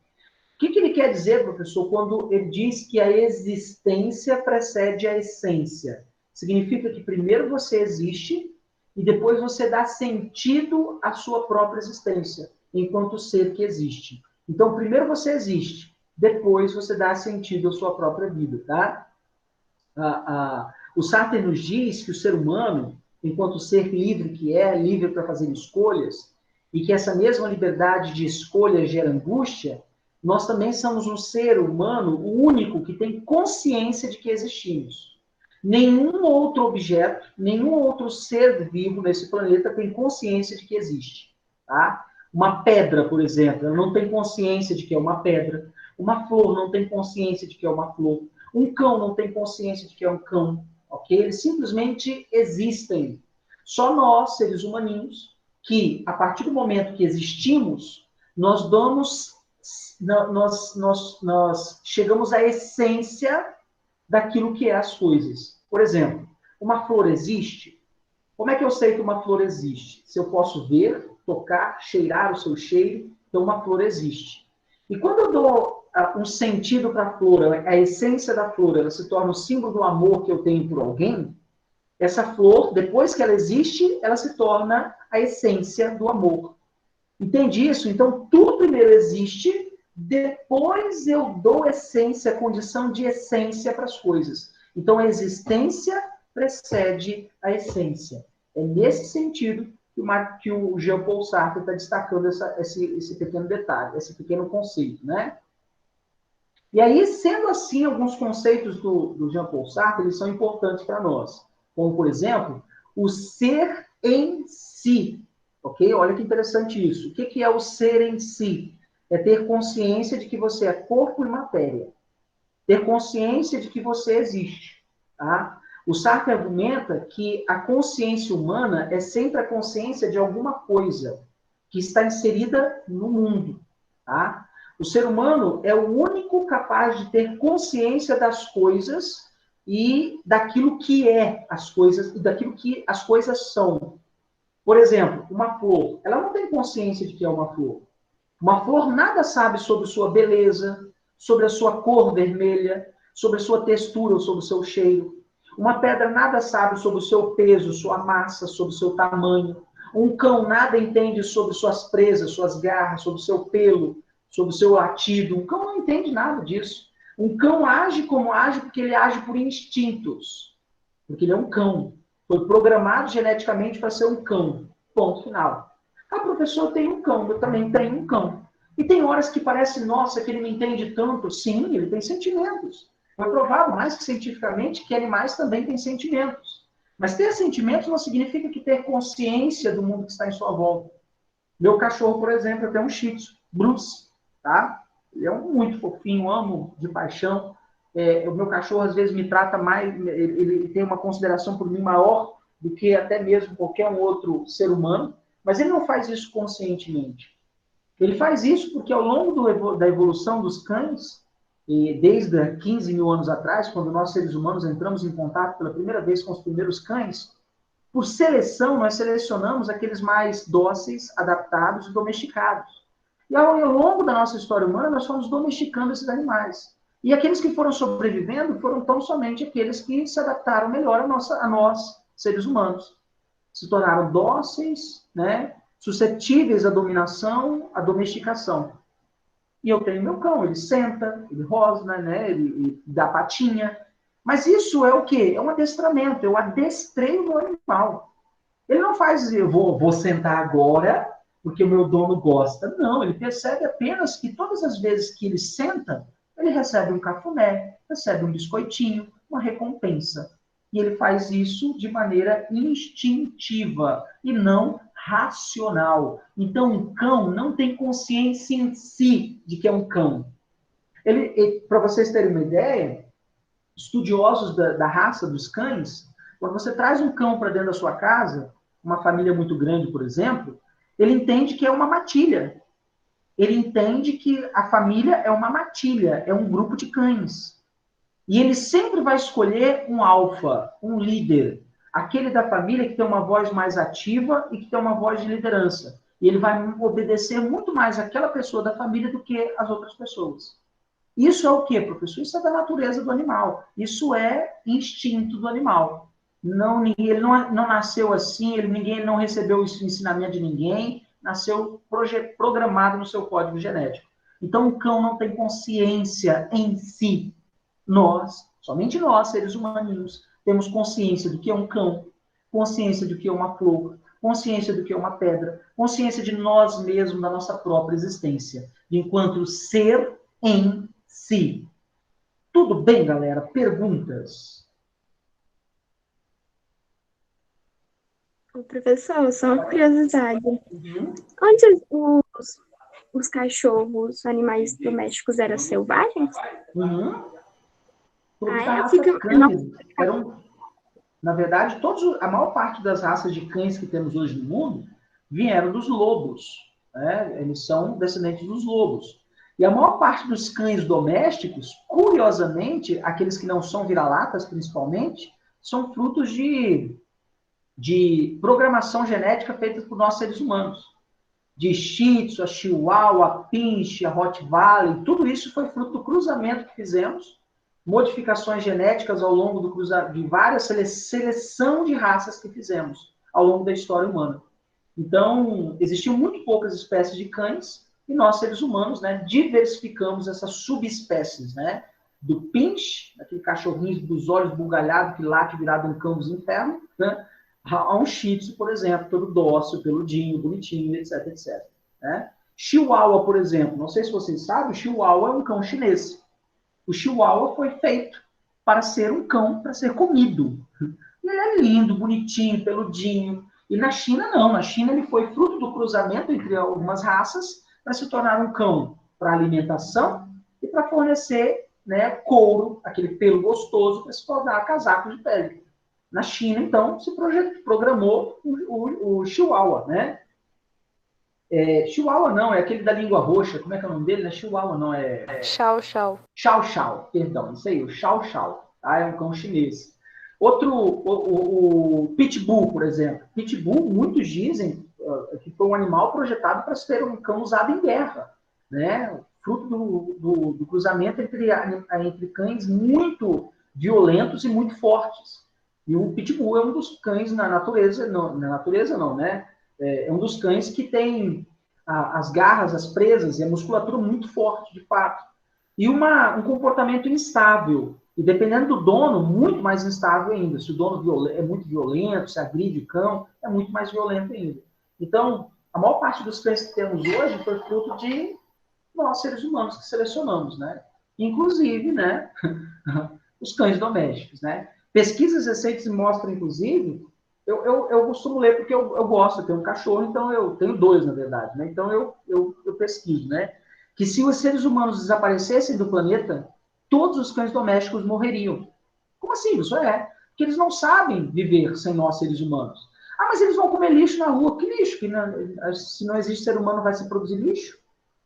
O que ele quer dizer, professor, quando ele diz que a existência precede a essência? Significa que primeiro você existe e depois você dá sentido à sua própria existência, enquanto ser que existe. Então, primeiro você existe, depois você dá sentido à sua própria vida, tá? O Sartre nos diz que o ser humano, enquanto ser livre que é, livre para fazer escolhas, e que essa mesma liberdade de escolha gera angústia, nós também somos um ser humano, o único que tem consciência de que existimos. Nenhum outro objeto, nenhum outro ser vivo nesse planeta tem consciência de que existe. Tá? Uma pedra, por exemplo, ela não tem consciência de que é uma pedra. Uma flor não tem consciência de que é uma flor. Um cão não tem consciência de que é um cão. Ok? Eles simplesmente existem. Só nós, seres humaninhos, que a partir do momento que existimos, nós chegamos à essência daquilo que é as coisas. Por exemplo, uma flor existe? Como é que eu sei que uma flor existe? Se eu posso ver, tocar, cheirar o seu cheiro, então uma flor existe. E quando eu dou um sentido para a flor, a essência da flor, ela se torna o símbolo do amor que eu tenho por alguém, essa flor, depois que ela existe, ela se torna a essência do amor. Entende isso? Então, tudo primeiro existe, depois eu dou essência, condição de essência para as coisas. Então, a existência precede a essência. É nesse sentido que o Jean-Paul Sartre está destacando esse pequeno detalhe, esse pequeno conceito, né? E aí, sendo assim, alguns conceitos do Jean-Paul Sartre, eles são importantes para nós. Como, por exemplo, o ser em si. Ok? Olha que interessante isso. O que é o ser em si? É ter consciência de que você é corpo e matéria. Ter consciência de que você existe. Tá? O Sartre argumenta que a consciência humana é sempre a consciência de alguma coisa que está inserida no mundo. Tá? O ser humano é o único capaz de ter consciência das coisas e daquilo que é as coisas e daquilo que as coisas são. Por exemplo, uma flor, ela não tem consciência de que é uma flor. Uma flor nada sabe sobre sua beleza, sobre a sua cor vermelha, sobre a sua textura ou sobre o seu cheiro. Uma pedra nada sabe sobre o seu peso, sua massa, sobre o seu tamanho. Um cão nada entende sobre suas presas, suas garras, sobre o seu pelo, sobre o seu latido. Um cão não entende nada disso. Um cão age como age porque ele age por instintos. Porque ele é um cão. Foi programado geneticamente para ser um cão. Ponto final. Ah, professor, eu tenho um cão. Eu também tenho um cão. E tem horas que parece, nossa, que ele me entende tanto. Sim, ele tem sentimentos. Foi provado mais que cientificamente que animais também têm sentimentos. Mas ter sentimentos não significa que ter consciência do mundo que está em sua volta. Meu cachorro, por exemplo, eu tenho um Shih Tzu, Bruce, tá? Ele é muito fofinho, amo de paixão. O meu cachorro, às vezes, me trata mais, ele tem uma consideração por mim maior do que até mesmo qualquer outro ser humano, mas ele não faz isso conscientemente. Ele faz isso porque, ao longo da evolução dos cães, desde 15 mil anos atrás, quando nós, seres humanos, entramos em contato pela primeira vez com os primeiros cães, por seleção, nós selecionamos aqueles mais dóceis, adaptados e domesticados. E ao longo da nossa história humana, nós fomos domesticando esses animais. E aqueles que foram sobrevivendo foram tão somente aqueles que se adaptaram melhor a nós, seres humanos. Se tornaram dóceis, né, suscetíveis à dominação, à domesticação. E eu tenho meu cão, ele senta, ele rosna, né, ele dá patinha. Mas isso é o quê? É um adestramento, eu adestrei o meu animal. Ele não faz, eu vou sentar agora, porque o meu dono gosta. Não, ele percebe apenas que todas as vezes que ele senta, ele recebe um cafuné, recebe um biscoitinho, uma recompensa. E ele faz isso de maneira instintiva e não racional. Então, um cão não tem consciência em si de que é um cão. Para vocês terem uma ideia, estudiosos da raça dos cães, quando você traz um cão para dentro da sua casa, uma família muito grande, por exemplo, ele entende que é uma matilha. Ele entende que a família é uma matilha, é um grupo de cães. E ele sempre vai escolher um alfa, um líder, aquele da família que tem uma voz mais ativa e que tem uma voz de liderança. E ele vai obedecer muito mais àquela pessoa da família do que às outras pessoas. Isso é o quê, professor? Isso é da natureza do animal. Isso é instinto do animal. Ele não nasceu assim, ninguém não recebeu esse ensinamento de ninguém, nasceu programado no seu código genético. Então, o cão não tem consciência em si. Somente nós, seres humanos, temos consciência do que é um cão, consciência do que é uma flor, consciência do que é uma pedra, consciência de nós mesmos, da nossa própria existência, enquanto ser em si. Tudo bem, galera? Perguntas? Professor, só uma curiosidade. Antes os cachorros, os animais domésticos eram selvagens? Todos da raça cães na verdade, a maior parte das raças de cães que temos hoje no mundo vieram dos lobos. Né? Eles são descendentes dos lobos. E a maior parte dos cães domésticos, curiosamente, aqueles que não são vira-latas, principalmente, são frutos de programação genética feita por nós seres humanos. De Shih Tzu, a Chihuahua, a Pinche, a Rottweiler, tudo isso foi fruto do cruzamento que fizemos, modificações genéticas ao longo de várias seleção de raças que fizemos ao longo da história humana. Então, existiam muito poucas espécies de cães e nós, seres humanos, né, diversificamos essas subespécies, né? Do Pinche, aquele cachorrinho dos olhos bugalhados que late virado um cão dos infernos, né? A um Shih Tzu, por exemplo, todo dócil, peludinho, bonitinho, etc, etc. Né? Chihuahua, por exemplo, não sei se vocês sabem, o Chihuahua é um cão chinês. O Chihuahua foi feito para ser um cão, para ser comido. Ele é lindo, bonitinho, peludinho. E na China, não. Na China, ele foi fruto do cruzamento entre algumas raças para se tornar um cão para alimentação e para fornecer, né, couro, aquele pelo gostoso, para se tornar casaco de pele. Na China, então, se programou o Chihuahua, né? Chihuahua não, é aquele da língua roxa. Como é que é o nome dele? Não é Chihuahua, não, Chow Chow. Chow Chow, perdão, isso aí, o Chow Chow, tá? É um cão chinês. Outro, o Pitbull, por exemplo. Pitbull, muitos dizem que foi um animal projetado para ser um cão usado em guerra, né? Fruto do cruzamento entre cães muito violentos e muito fortes. E o Pitbull é um dos cães na natureza não, né? É um dos cães que tem as garras, as presas e a musculatura muito forte, de fato. E um comportamento instável. E dependendo do dono, muito mais instável ainda. Se o dono é muito violento, se agride o cão, é muito mais violento ainda. Então, a maior parte dos cães que temos hoje foi fruto de nós, seres humanos, que selecionamos, né? Inclusive, né? Os cães domésticos, né? Pesquisas recentes mostram, inclusive, eu costumo ler porque eu gosto, eu tenho um cachorro, então eu tenho dois, na verdade, né? Então eu pesquiso, né? Que se os seres humanos desaparecessem do planeta, todos os cães domésticos morreriam. Como assim? Isso é. Porque eles não sabem viver sem nós, seres humanos. Ah, mas eles vão comer lixo na rua. Que lixo? Se não existe ser humano, vai se produzir lixo?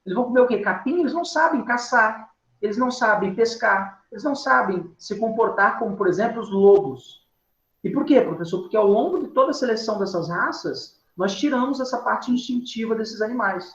Eles vão comer o quê? Capim? Eles não sabem caçar. Eles não sabem pescar. Eles não sabem se comportar como, por exemplo, os lobos. E por quê, professor? Porque ao longo de toda a seleção dessas raças, nós tiramos essa parte instintiva desses animais.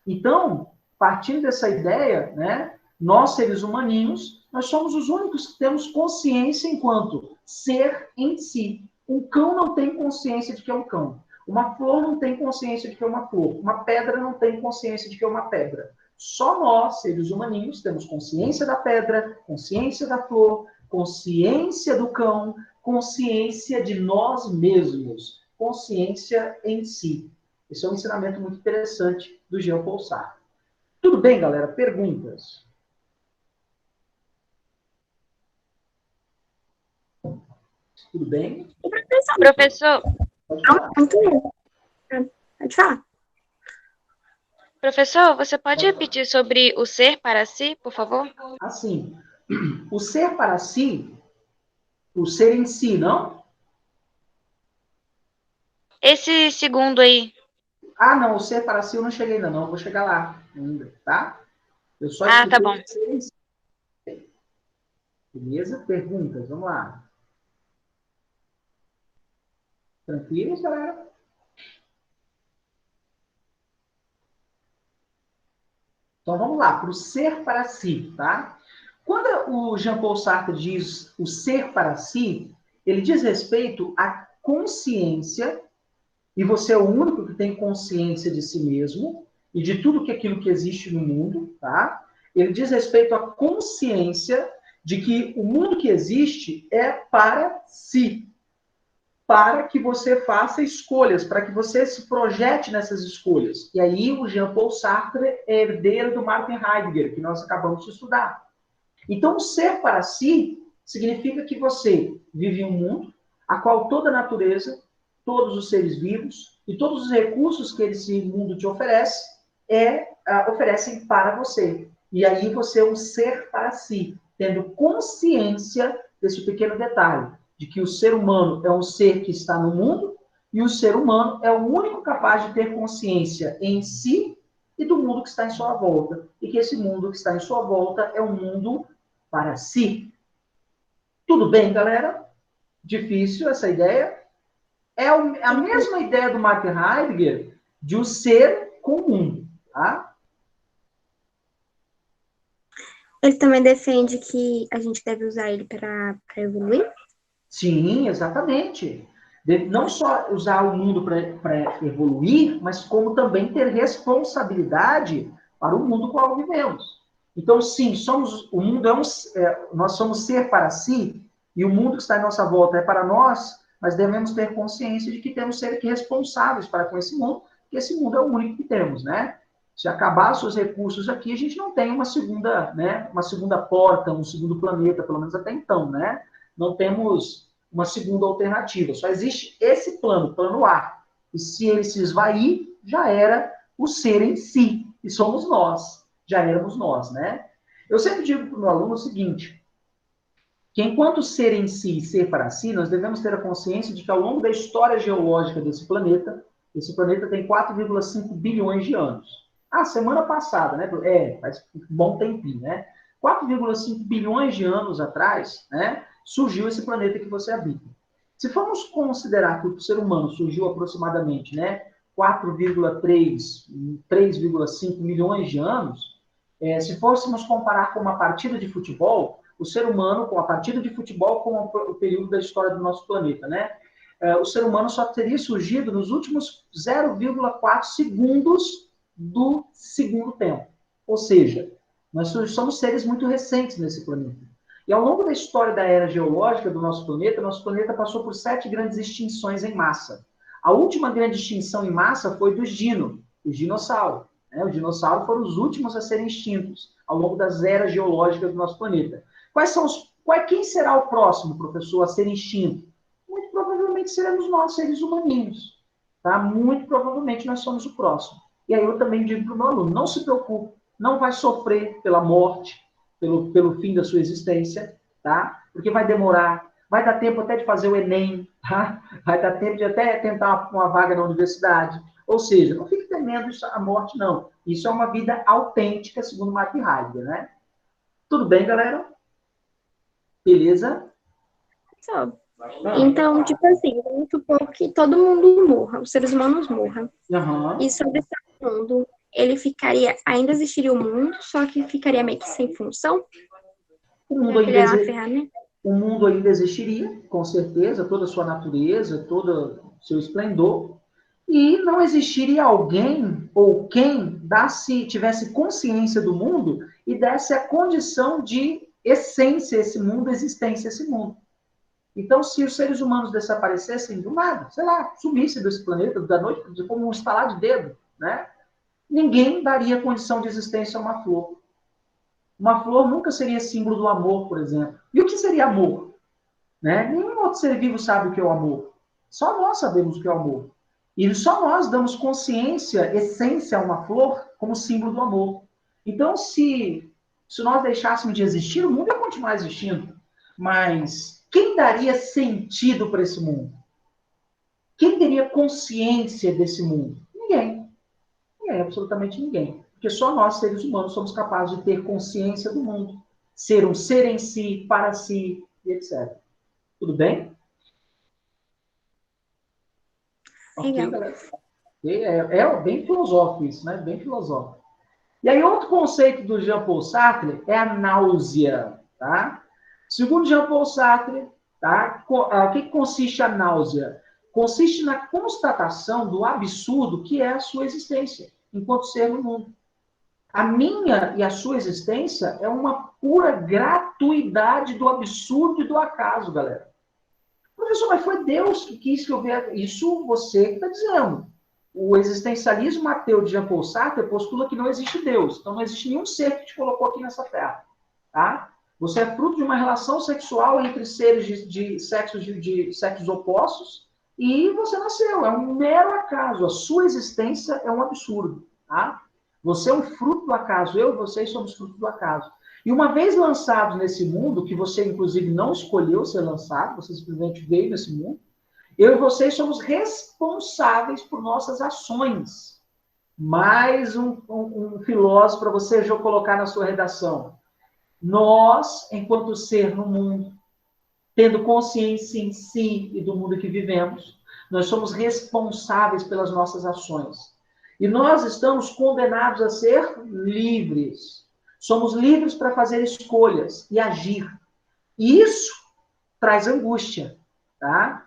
Então, partindo dessa ideia, né, nós, seres humaninhos, nós somos os únicos que temos consciência enquanto ser em si. Um cão não tem consciência de que é um cão. Uma flor não tem consciência de que é uma flor. Uma pedra não tem consciência de que é uma pedra. Só nós, seres humaninhos, temos consciência da pedra, consciência da flor, consciência do cão, consciência de nós mesmos, consciência em si. Esse é um ensinamento muito interessante do Jean Paul Sartre. Tudo bem, galera? Perguntas? Tudo bem? Professor, Pode falar. Pode falar. professor, você pode repetir sobre o ser para si, por favor? Assim, o ser para si, o ser em si, não? Esse segundo aí. Ah, não, o ser para si eu não cheguei ainda não, eu vou chegar lá ainda, tá? Eu só Ah, tá expliquei bom. o ser em si. Beleza? Perguntas, vamos lá. Tranquilos, galera? Então vamos lá, para o ser para si, tá? Quando o Jean-Paul Sartre diz o ser para si, ele diz respeito à consciência, e você é o único que tem consciência de si mesmo e de tudo aquilo que existe no mundo, tá? Ele diz respeito à consciência de que o mundo que existe é para si, para que você faça escolhas, para que você se projete nessas escolhas. E aí o Jean-Paul Sartre é herdeiro do Martin Heidegger, que nós acabamos de estudar. Então, o ser para si significa que você vive em um mundo a qual toda a natureza, todos os seres vivos e todos os recursos que esse mundo te oferece oferecem para você. E aí você é um ser para si, tendo consciência desse pequeno detalhe, de que o ser humano é um ser que está no mundo e o ser humano é o único capaz de ter consciência em si e do mundo que está em sua volta. E que esse mundo que está em sua volta é um mundo para si. Tudo bem, galera? Difícil essa ideia? É a mesma ideia do Martin Heidegger de o ser comum, tá? Ele também defende que a gente deve usar ele para evoluir? Sim, exatamente. Não só usar o mundo para evoluir, mas como também ter responsabilidade para o mundo qual vivemos. Então, sim, o mundo nós somos ser para si, e o mundo que está em nossa volta é para nós, mas devemos ter consciência de que temos que ser responsáveis para com esse mundo, porque esse mundo é o único que temos, né? Se acabar os seus recursos aqui, a gente não tem uma segunda porta, um segundo planeta, pelo menos até então, né? Não temos uma segunda alternativa. Só existe esse plano A. E se ele se esvair, já era o ser em si. E somos nós. Já éramos nós, né? Eu sempre digo para o meu aluno o seguinte, que enquanto ser em si e ser para si, nós devemos ter a consciência de que ao longo da história geológica desse planeta, esse planeta tem 4,5 bilhões de anos. Ah, semana passada, né? Faz um bom tempinho, né? 4,5 bilhões de anos atrás, né? Surgiu esse planeta que você habita. Se formos considerar que o ser humano surgiu aproximadamente, né? 3,5 milhões de anos, se fôssemos comparar com uma partida de futebol, o ser humano, com a partida de futebol, com o período da história do nosso planeta, né? O ser humano só teria surgido nos últimos 0,4 segundos do segundo tempo. Ou seja, nós somos seres muito recentes nesse planeta. E ao longo da história da era geológica do nosso planeta passou por 7 grandes extinções em massa. A última grande extinção em massa foi dos os dinossauros. Né? Os dinossauros foram os últimos a serem extintos ao longo das eras geológicas do nosso planeta. Quem será o próximo, professor, a ser extinto? Muito provavelmente seremos nós, seres humaninhos. Tá? Muito provavelmente nós somos o próximo. E aí eu também digo para o meu aluno, não se preocupe, não vai sofrer pela morte, pelo fim da sua existência, tá? Porque vai demorar, vai dar tempo até de fazer o Enem, tá? Vai dar tempo de até tentar uma vaga na universidade. Ou seja, não fique temendo a morte, não. Isso é uma vida autêntica, segundo Martin Heidegger, né? Tudo bem, galera? Beleza? Só. Então, tipo assim, vamos supor que todo mundo morra, os seres humanos morram. Uhum. E sobre esse mundo, ainda existiria o mundo, só que ficaria meio que sem função? O mundo ainda existiria, com certeza, toda a sua natureza, todo o seu esplendor, e não existiria alguém ou quem tivesse consciência do mundo e desse a condição de essência a esse mundo, existência a esse mundo. Então, se os seres humanos desaparecessem do nada, sei lá, sumissem desse planeta da noite, como um estalar de dedo, né? Ninguém daria condição de existência a uma flor. Uma flor nunca seria símbolo do amor, por exemplo. E o que seria amor? né? Nenhum outro ser vivo sabe o que é o amor. Só nós sabemos o que é o amor. E só nós damos consciência, essência a uma flor como símbolo do amor. Então, se nós deixássemos de existir, o mundo ia continuar existindo. Mas quem daria sentido para esse mundo? Quem teria consciência desse mundo? Ninguém. Ninguém, absolutamente ninguém. Porque só nós, seres humanos, somos capazes de ter consciência do mundo. Ser um ser em si, para si, etc. Tudo bem? Ok, galera. É bem filosófico isso, né? Bem filosófico. E aí, outro conceito do Jean-Paul Sartre é a náusea, tá? Segundo Jean-Paul Sartre, tá? O que consiste a náusea? Consiste na constatação do absurdo que é a sua existência, enquanto ser no mundo. A minha e a sua existência é uma pura gratuidade do absurdo e do acaso, galera. Professor, mas foi Deus que quis que eu viesse. Isso você que está dizendo. O existencialismo ateu de Jean-Paul Sartre postula que não existe Deus. Então não existe nenhum ser que te colocou aqui nessa terra. Tá? Você é fruto de uma relação sexual entre seres de sexos opostos e você nasceu. É um mero acaso. A sua existência é um absurdo. Tá? Você é um fruto do acaso. Eu e vocês somos fruto do acaso. E uma vez lançados nesse mundo, que você inclusive não escolheu ser lançado, você simplesmente veio nesse mundo, eu e vocês somos responsáveis por nossas ações. Mais um filósofo para você já colocar na sua redação. Nós, enquanto ser no mundo, tendo consciência em si e do mundo que vivemos, nós somos responsáveis pelas nossas ações. E nós estamos condenados a ser livres. Somos livres para fazer escolhas e agir. E isso traz angústia, tá?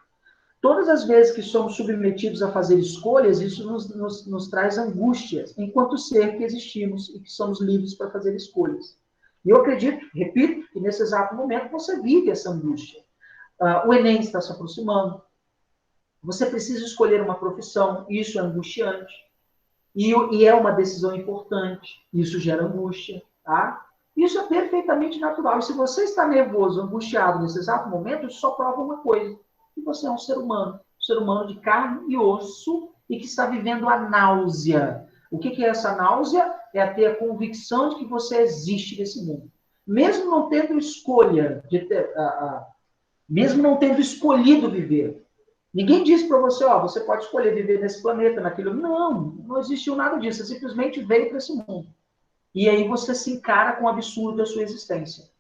Todas as vezes que somos submetidos a fazer escolhas, isso nos traz angústias, enquanto ser que existimos e que somos livres para fazer escolhas. E eu acredito, repito, que nesse exato momento você vive essa angústia. O Enem está se aproximando, você precisa escolher uma profissão, isso é angustiante, e é uma decisão importante, isso gera angústia, tá? Isso é perfeitamente natural. E se você está nervoso, angustiado nesse exato momento, isso só prova uma coisa, que você é um ser humano de carne e osso, e que está vivendo a náusea. O que é essa náusea? É ter a convicção de que você existe nesse mundo. Mesmo não tendo escolha, mesmo não tendo escolhido viver. Ninguém disse para você, você pode escolher viver nesse planeta, naquilo. Não existiu nada disso. Você simplesmente veio para esse mundo. E aí você se encara com o absurdo da sua existência.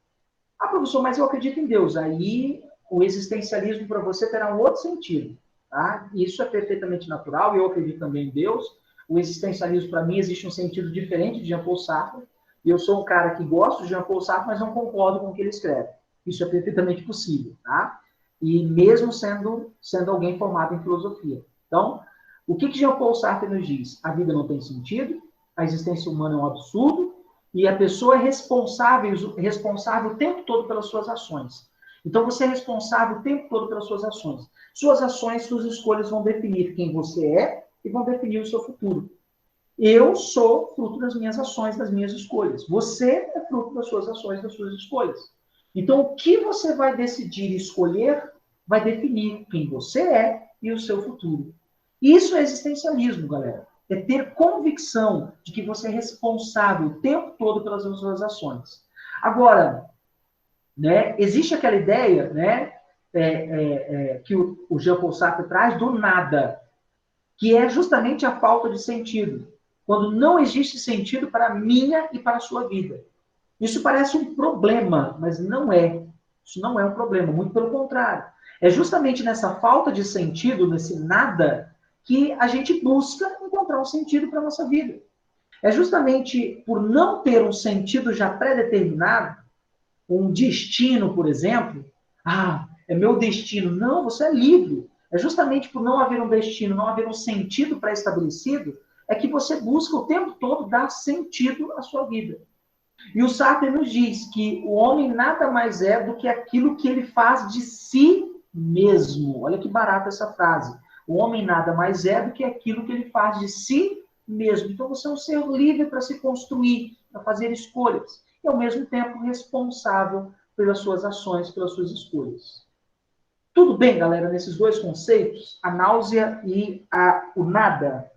Professor, mas eu acredito em Deus. Aí o existencialismo para você terá um outro sentido. Tá? Isso é perfeitamente natural, eu acredito também em Deus. O existencialismo, para mim, existe um sentido diferente de Jean-Paul Sartre. E eu sou um cara que gosto de Jean-Paul Sartre, mas não concordo com o que ele escreve. Isso é perfeitamente possível. Tá? E mesmo sendo alguém formado em filosofia. Então, o que Jean-Paul Sartre nos diz? A vida não tem sentido, a existência humana é um absurdo, e a pessoa é responsável o tempo todo pelas suas ações. Então, você é responsável o tempo todo pelas suas ações. Suas ações, suas escolhas vão definir quem você é e vão definir o seu futuro. Eu sou fruto das minhas ações, das minhas escolhas. Você é fruto das suas ações, das suas escolhas. Então, o que você vai decidir escolher vai definir quem você é e o seu futuro. Isso é existencialismo, galera. É ter convicção de que você é responsável o tempo todo pelas suas ações. Agora, né, existe aquela ideia, né, que o Jean-Paul Sartre traz do nada, que é justamente a falta de sentido. Quando não existe sentido para a minha e para a sua vida. Isso parece um problema, mas não é. Isso não é um problema, muito pelo contrário. É justamente nessa falta de sentido, nesse nada, que a gente busca encontrar um sentido para a nossa vida. É justamente por não ter um sentido já pré-determinado, um destino, por exemplo, é meu destino. Não, você é livre. É justamente por não haver um destino, não haver um sentido pré-estabelecido, é que você busca o tempo todo dar sentido à sua vida. E o Sartre nos diz que o homem nada mais é do que aquilo que ele faz de si mesmo. Olha que barata essa frase. O homem nada mais é do que aquilo que ele faz de si mesmo. Então você é um ser livre para se construir, para fazer escolhas. E ao mesmo tempo responsável pelas suas ações, pelas suas escolhas. Tudo bem, galera, nesses dois conceitos, a náusea e o nada?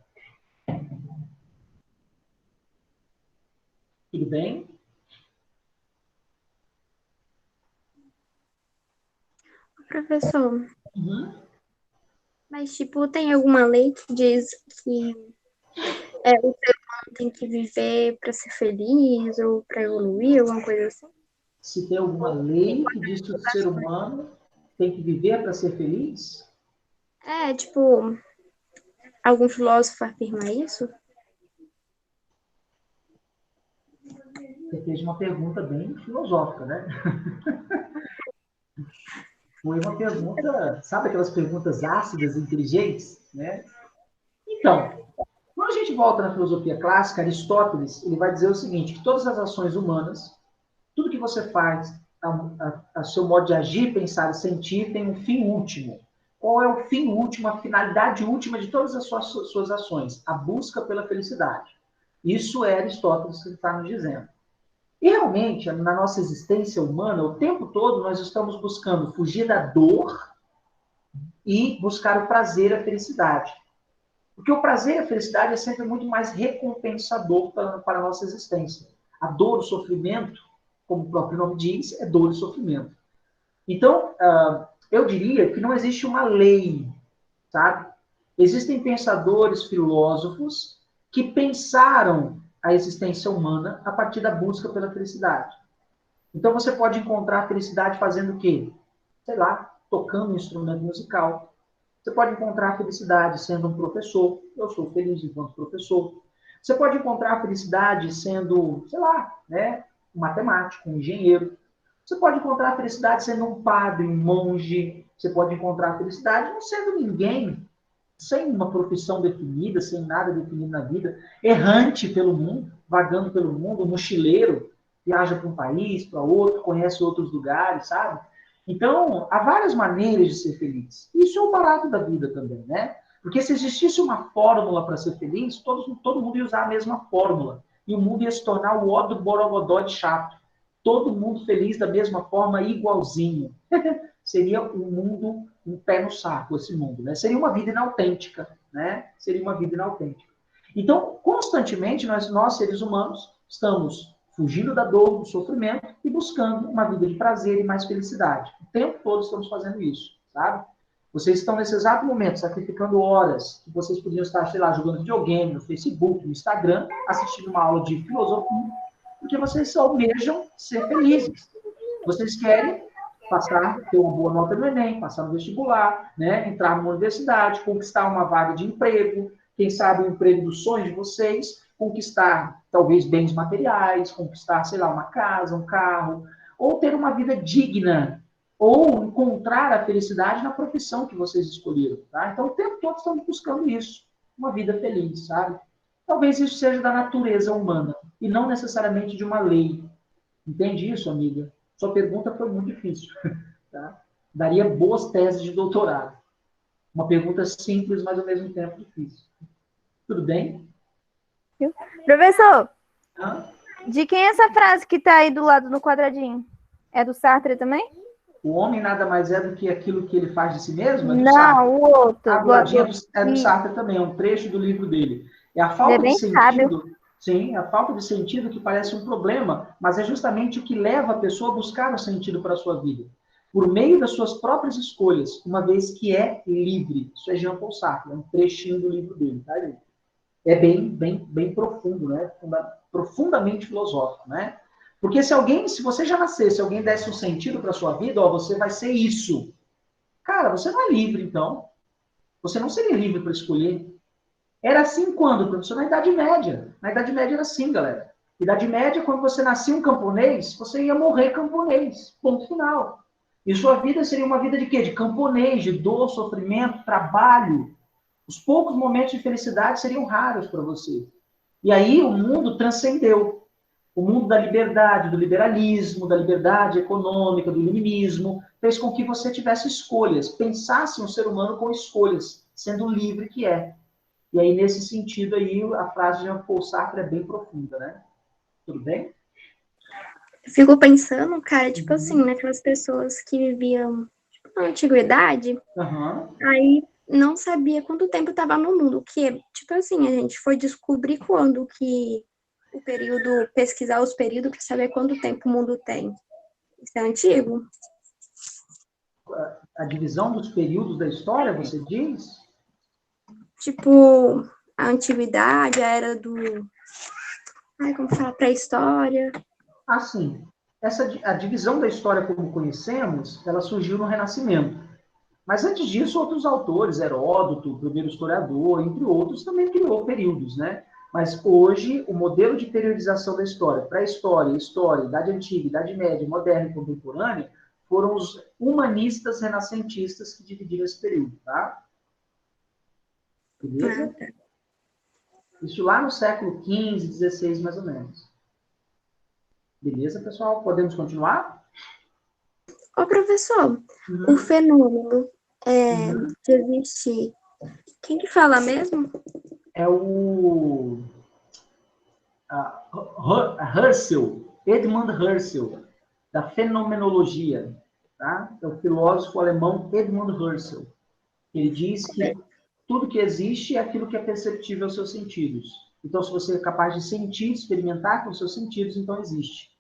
Tudo bem? Professor, Uhum. mas, tipo, tem alguma lei que diz que o ser humano tem que viver para ser feliz ou para evoluir, alguma coisa assim? Se tem alguma lei que diz que o ser humano tem que viver para ser feliz? Tipo, algum filósofo afirma isso? Você fez uma pergunta bem filosófica, né? Foi uma pergunta, sabe aquelas perguntas ácidas, inteligentes, né? Então, quando a gente volta na filosofia clássica, Aristóteles, ele vai dizer o seguinte, que todas as ações humanas, tudo que você faz, a seu modo de agir, pensar e sentir, tem um fim último. Qual é o fim último, a finalidade última de todas as suas ações? A busca pela felicidade. Isso é Aristóteles que está nos dizendo. E realmente, na nossa existência humana, o tempo todo nós estamos buscando fugir da dor e buscar o prazer e a felicidade. Porque o prazer e a felicidade é sempre muito mais recompensador para a nossa existência. A dor, o sofrimento, como o próprio nome diz, é dor e sofrimento. Então, eu diria que não existe uma lei, sabe? Existem pensadores, filósofos, que pensaram a existência humana a partir da busca pela felicidade. Então, você pode encontrar a felicidade fazendo o quê? Sei lá, tocando um instrumento musical. Você pode encontrar a felicidade sendo um professor. Eu sou feliz enquanto professor. Você pode encontrar a felicidade sendo, sei lá, né, um matemático, um engenheiro. Você pode encontrar a felicidade sendo um padre, um monge. Você pode encontrar a felicidade não sendo ninguém, sem uma profissão definida, sem nada definido na vida, errante pelo mundo, vagando pelo mundo, mochileiro, viaja para um país, para outro, conhece outros lugares, sabe? Então, há várias maneiras de ser feliz. Isso é o barato da vida também, né? Porque se existisse uma fórmula para ser feliz, todo mundo ia usar a mesma fórmula. E o mundo ia se tornar o ó do borogodó de chato. Todo mundo feliz da mesma forma, igualzinho. Seria um mundo, um pé no saco, esse mundo, né? Seria uma vida inautêntica, né? Seria uma vida inautêntica. Então, constantemente, nós seres humanos, estamos fugindo da dor, do sofrimento e buscando uma vida de prazer e mais felicidade. O tempo todo estamos fazendo isso, sabe? Vocês estão nesse exato momento sacrificando horas que vocês podiam estar, sei lá, jogando videogame, no Facebook, no Instagram, assistindo uma aula de filosofia, porque vocês só almejam ser felizes. Vocês querem passar, ter uma boa nota no Enem, passar no vestibular, né? Entrar numa universidade, conquistar uma vaga de emprego, quem sabe o emprego dos sonhos de vocês, conquistar talvez bens materiais, conquistar, sei lá, uma casa, um carro, ou ter uma vida digna, ou encontrar a felicidade na profissão que vocês escolheram, tá? Então, o tempo todo estamos buscando isso, uma vida feliz, sabe? Talvez isso seja da natureza humana, e não necessariamente de uma lei. Entende isso, amiga? Sua pergunta foi muito difícil, tá? Daria boas teses de doutorado. Uma pergunta simples, mas ao mesmo tempo difícil. Tudo bem? Professor, Hã? de quem é essa frase que está aí do lado no quadradinho? É do Sartre também? O homem nada mais é do que aquilo que ele faz de si mesmo? É do Não, Sartre. o outro. A do ladinho é do Sartre também, é um trecho do livro dele. É a Ele é falta de bem sábio. sentido, sim, a falta de sentido que parece um problema, mas é justamente o que leva a pessoa a buscar o sentido para a sua vida. Por meio das suas próprias escolhas, uma vez que é livre. Isso é Jean Paul Sartre, é um trechinho do livro dele, tá, gente? É bem profundo, né? Profundamente filosófico, né? Porque se você já nascesse, se alguém desse um sentido para sua vida, ó, você vai ser isso. Cara, você não é livre, então. Você não seria livre para escolher. Era assim quando, professor? Na Idade Média. Na Idade Média era assim, galera. Idade Média, quando você nascia um camponês, você ia morrer camponês. Ponto final. E sua vida seria uma vida de quê? De camponês, de dor, sofrimento, trabalho. Os poucos momentos de felicidade seriam raros para você. E aí o mundo transcendeu. O mundo da liberdade, do liberalismo, da liberdade econômica, do iluminismo, fez com que você tivesse escolhas, pensasse um ser humano com escolhas, sendo livre que é. E aí, nesse sentido, aí, a frase de Jean Paul Sartre é bem profunda, né? Tudo bem? Eu fico pensando, cara, tipo assim, naquelas pessoas que viviam na antiguidade, aí não sabia quanto tempo estava no mundo. Que, tipo assim, a gente foi descobrir quando que o período, pesquisar os períodos para saber quanto tempo o mundo tem. Isso é antigo? A divisão dos períodos da história, você diz? Tipo, a antiguidade, a era do... como fala? Pré-história. Ah, sim. A divisão da história como conhecemos, ela surgiu no Renascimento. Mas antes disso, outros autores, Heródoto, o primeiro historiador, entre outros, também criou períodos, né? Mas hoje, o modelo de periodização da história, pré-história, história, Idade Antiga, Idade Média, Moderna e Contemporânea, foram os humanistas renascentistas que dividiram esse período, tá? Beleza? Isso lá no século XV, XVI, mais ou menos. Beleza, pessoal? Podemos continuar? Ô, professor, o fenômeno de existir, quem que fala mesmo? É o Edmund Husserl, da fenomenologia, tá? É o filósofo alemão Edmund Husserl. Ele diz que tudo que existe é aquilo que é perceptível aos seus sentidos. Então, se você é capaz de sentir, experimentar com os seus sentidos, então existe.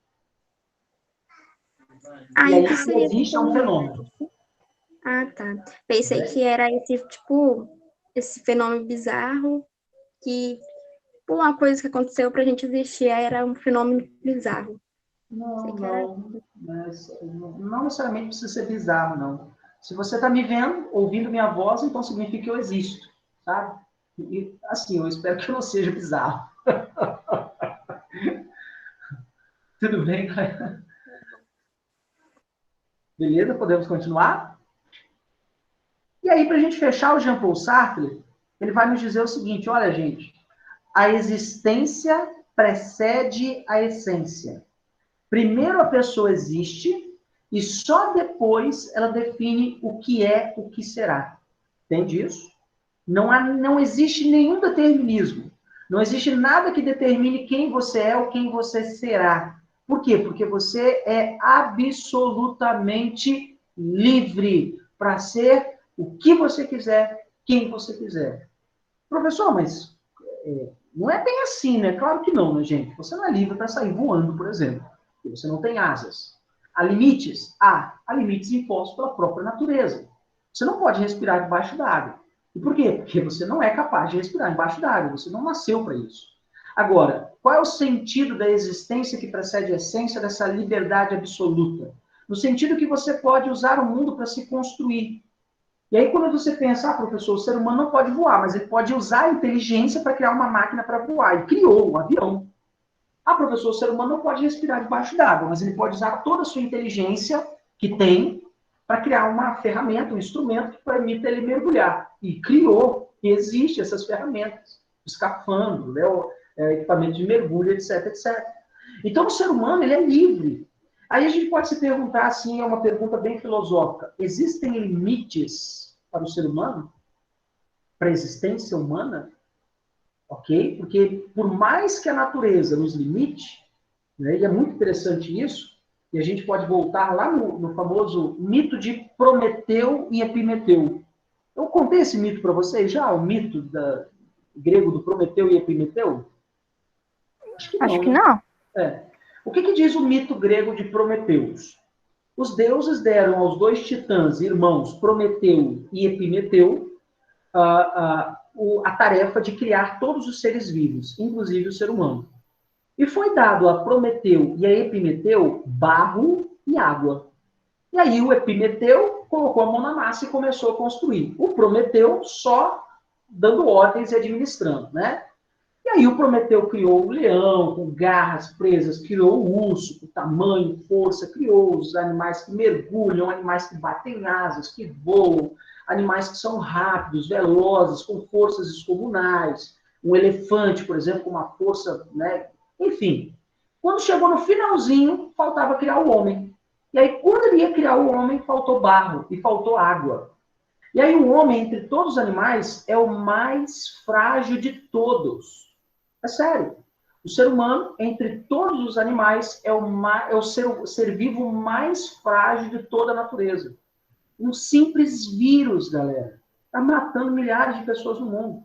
E aí, que se seria existe, é um fenômeno. Ah, tá. Pensei que era esse fenômeno bizarro que, por uma coisa que aconteceu pra gente existir, era um fenômeno bizarro. Não necessariamente precisa ser bizarro, não. Se você está me vendo, ouvindo minha voz, então significa que eu existo, sabe? E, assim, eu espero que eu não seja bizarro. Tudo bem, galera? Beleza? Podemos continuar? E aí, para a gente fechar, o Jean-Paul Sartre, ele vai nos dizer o seguinte, olha, gente, a existência precede a essência. Primeiro a pessoa existe e só depois ela define o que é, o que será. Entende isso? Não existe nenhum determinismo. Não existe nada que determine quem você é ou quem você será. Por quê? Porque você é absolutamente livre para ser o que você quiser, quem você quiser. Professor, mas não é bem assim, né? Claro que não, né, gente? Você não é livre para sair voando, por exemplo. Porque você não tem asas. Há limites? Há limites impostos pela própria natureza. Você não pode respirar debaixo d'água. E por quê? Porque você não é capaz de respirar embaixo d'água. Você não nasceu para isso. Agora, qual é o sentido da existência que precede a essência dessa liberdade absoluta? No sentido que você pode usar o mundo para se construir. E aí, quando você pensa, professor, o ser humano não pode voar, mas ele pode usar a inteligência para criar uma máquina para voar. E criou um avião. Professor, o ser humano não pode respirar debaixo d'água, mas ele pode usar toda a sua inteligência que tem para criar uma ferramenta, um instrumento que permita ele mergulhar. E criou, e existe essas ferramentas. Escafandro, né, equipamento de mergulho, etc, etc. Então, o ser humano, ele é livre. Aí a gente pode se perguntar, assim, é uma pergunta bem filosófica. Existem limites para o ser humano? Para a existência humana? Ok? Porque por mais que a natureza nos limite, né, e é muito interessante isso, e a gente pode voltar lá no famoso mito de Prometeu e Epimeteu. Eu contei esse mito para vocês já, o mito grego do Prometeu e Epimeteu? Acho que não. O que diz o mito grego de Prometeus? Os deuses deram aos dois titãs, irmãos, Prometeu e Epimeteu, a tarefa de criar todos os seres vivos, inclusive o ser humano. E foi dado a Prometeu e a Epimeteu barro e água. E aí o Epimeteu colocou a mão na massa e começou a construir. O Prometeu só dando ordens e administrando, né? E aí o Prometeu criou o leão, com garras presas, criou o urso, com tamanho, força, criou os animais que mergulham, animais que batem asas, que voam, animais que são rápidos, velozes, com forças descomunais. Um elefante, por exemplo, com uma força, né? Enfim. Quando chegou no finalzinho, faltava criar o homem. E aí, quando ele ia criar o homem, faltou barro e faltou água. E aí o homem, entre todos os animais, é o mais frágil de todos. É sério. O ser humano, entre todos os animais, é o ser vivo mais frágil de toda a natureza. Um simples vírus, galera. Está matando milhares de pessoas no mundo.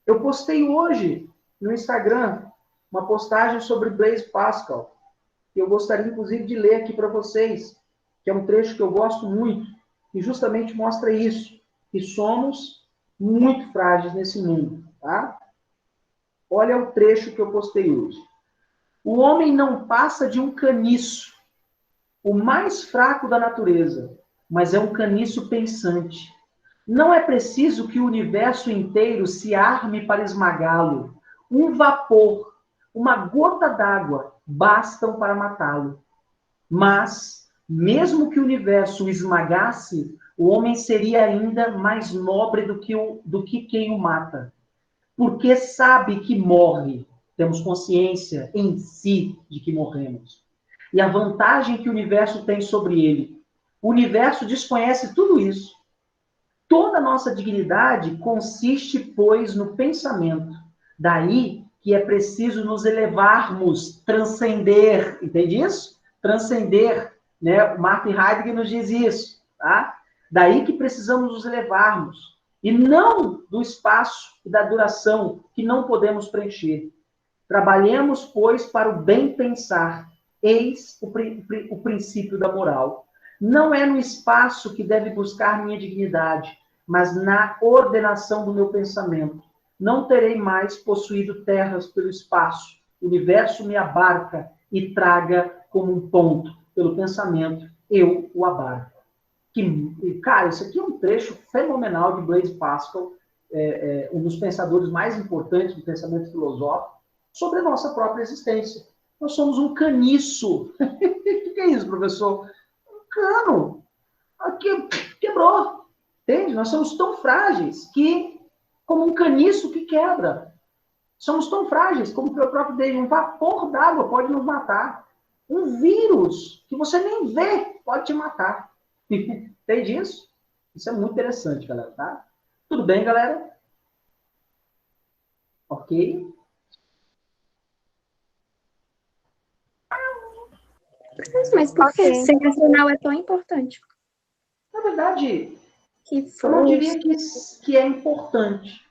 Eu postei hoje no Instagram uma postagem sobre Blaise Pascal, que eu gostaria, inclusive, de ler aqui para vocês, que é um trecho que eu gosto muito, que justamente mostra isso, que somos muito frágeis nesse mundo, tá? Olha o trecho que eu postei hoje. O homem não passa de um caniço, o mais fraco da natureza, mas é um caniço pensante. Não é preciso que o universo inteiro se arme para esmagá-lo. Um vapor, uma gota d'água bastam para matá-lo. Mas, mesmo que o universo o esmagasse, o homem seria ainda mais nobre do que quem o mata. Porque sabe que morre. Temos consciência em si de que morremos. E a vantagem que o universo tem sobre ele. O universo desconhece tudo isso. Toda a nossa dignidade consiste, pois, no pensamento. Daí que é preciso nos elevarmos, transcender, entende isso? Transcender, né? O Martin Heidegger nos diz isso, tá? Daí que precisamos nos elevarmos, e não do espaço e da duração que não podemos preencher. Trabalhemos, pois, para o bem pensar. Eis o princípio da moral. Não é no espaço que deve buscar minha dignidade, mas na ordenação do meu pensamento. Não terei mais possuído terras pelo espaço. O universo me abarca e traga como um ponto. Pelo pensamento, eu o abarco. Cara, isso aqui é um trecho fenomenal de Blaise Pascal, um dos pensadores mais importantes do pensamento filosófico, sobre a nossa própria existência. Nós somos um caniço. O que é isso, professor? Um cano. Aqui quebrou. Entende? Nós somos tão frágeis que, como um caniço que quebra. Somos tão frágeis como o próprio Deus. Um vapor d'água pode nos matar. Um vírus que você nem vê pode te matar. Entende isso? Isso é muito interessante, galera, tá? Tudo bem, galera? Ok? Mas por que ser racional é tão importante? Na verdade, Que eu não força. diria que é importante.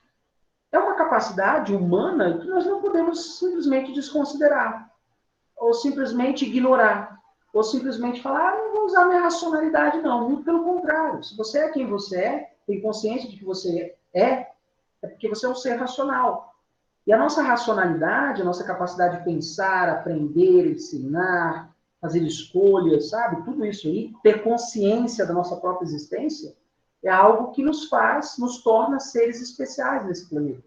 É uma capacidade humana que nós não podemos simplesmente desconsiderar, ou simplesmente ignorar, ou simplesmente falar, não vou usar minha racionalidade, não. Muito pelo contrário. Se você é quem você é, tem consciência de que você é porque você é um ser racional. E a nossa racionalidade, a nossa capacidade de pensar, aprender, ensinar, fazer escolhas, sabe? Tudo isso aí, ter consciência da nossa própria existência, é algo que nos torna seres especiais nesse planeta.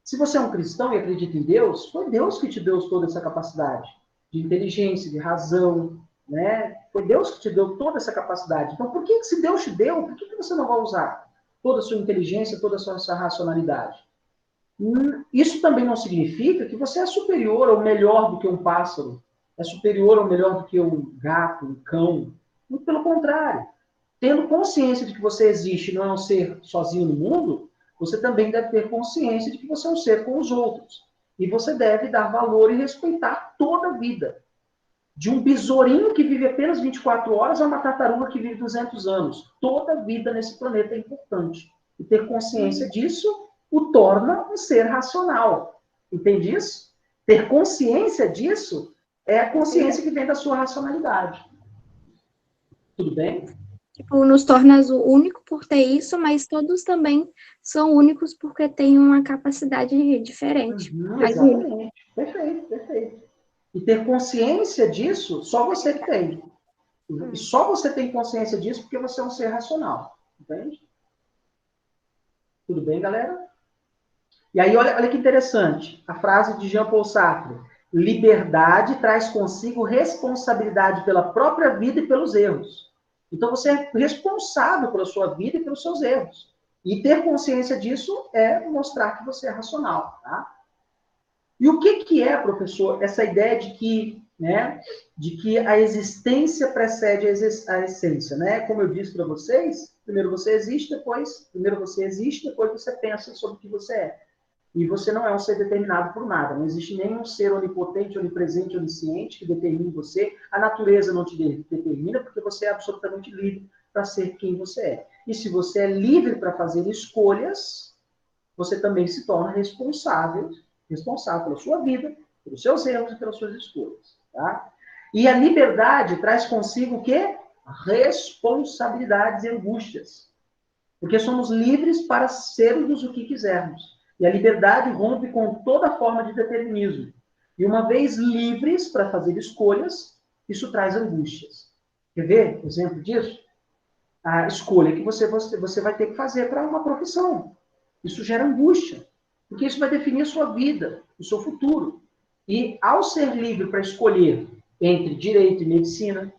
Se você é um cristão e acredita em Deus, foi Deus que te deu toda essa capacidade de inteligência, de razão, né? Foi Deus que te deu toda essa capacidade. Então, por que se Deus te deu, por que você não vai usar toda a sua inteligência, toda a sua racionalidade? Isso também não significa que você é superior ou melhor do que um pássaro, é superior ou melhor do que um gato, um cão. Muito pelo contrário. Tendo consciência de que você existe e não é um ser sozinho no mundo, você também deve ter consciência de que você é um ser com os outros. E você deve dar valor e respeitar toda a vida. De um besourinho que vive apenas 24 horas a uma tartaruga que vive 200 anos. Toda a vida nesse planeta é importante. E ter consciência disso o torna um ser racional. Entende isso? Ter consciência disso é a consciência que vem da sua racionalidade. Tudo bem? Tipo, nos torna único por ter isso, mas todos também são únicos porque têm uma capacidade diferente. Exatamente. Perfeito, perfeito. E ter consciência disso, só você que tem. E só você tem consciência disso porque você é um ser racional. Entende? Tudo bem, galera? E aí, olha que interessante. A frase de Jean-Paul Sartre. Liberdade traz consigo responsabilidade pela própria vida e pelos erros. Então, você é responsável pela sua vida e pelos seus erros. E ter consciência disso é mostrar que você é racional, tá? E o que é, professor, essa ideia de que a existência precede a essência, né? Como eu disse para vocês, primeiro você existe, depois você pensa sobre o que você é. E você não é um ser determinado por nada. Não existe nenhum ser onipotente, onipresente, onisciente que determine você. A natureza não te determina porque você é absolutamente livre para ser quem você é. E se você é livre para fazer escolhas, você também se torna responsável pela sua vida, pelos seus erros e pelas suas escolhas. Tá? E a liberdade traz consigo o quê? Responsabilidades e angústias. Porque somos livres para sermos o que quisermos. E a liberdade rompe com toda forma de determinismo. E uma vez livres para fazer escolhas, isso traz angústias. Quer ver exemplo disso? A escolha que você vai ter que fazer para uma profissão. Isso gera angústia. Porque isso vai definir a sua vida, o seu futuro. E ao ser livre para escolher entre direito e medicina,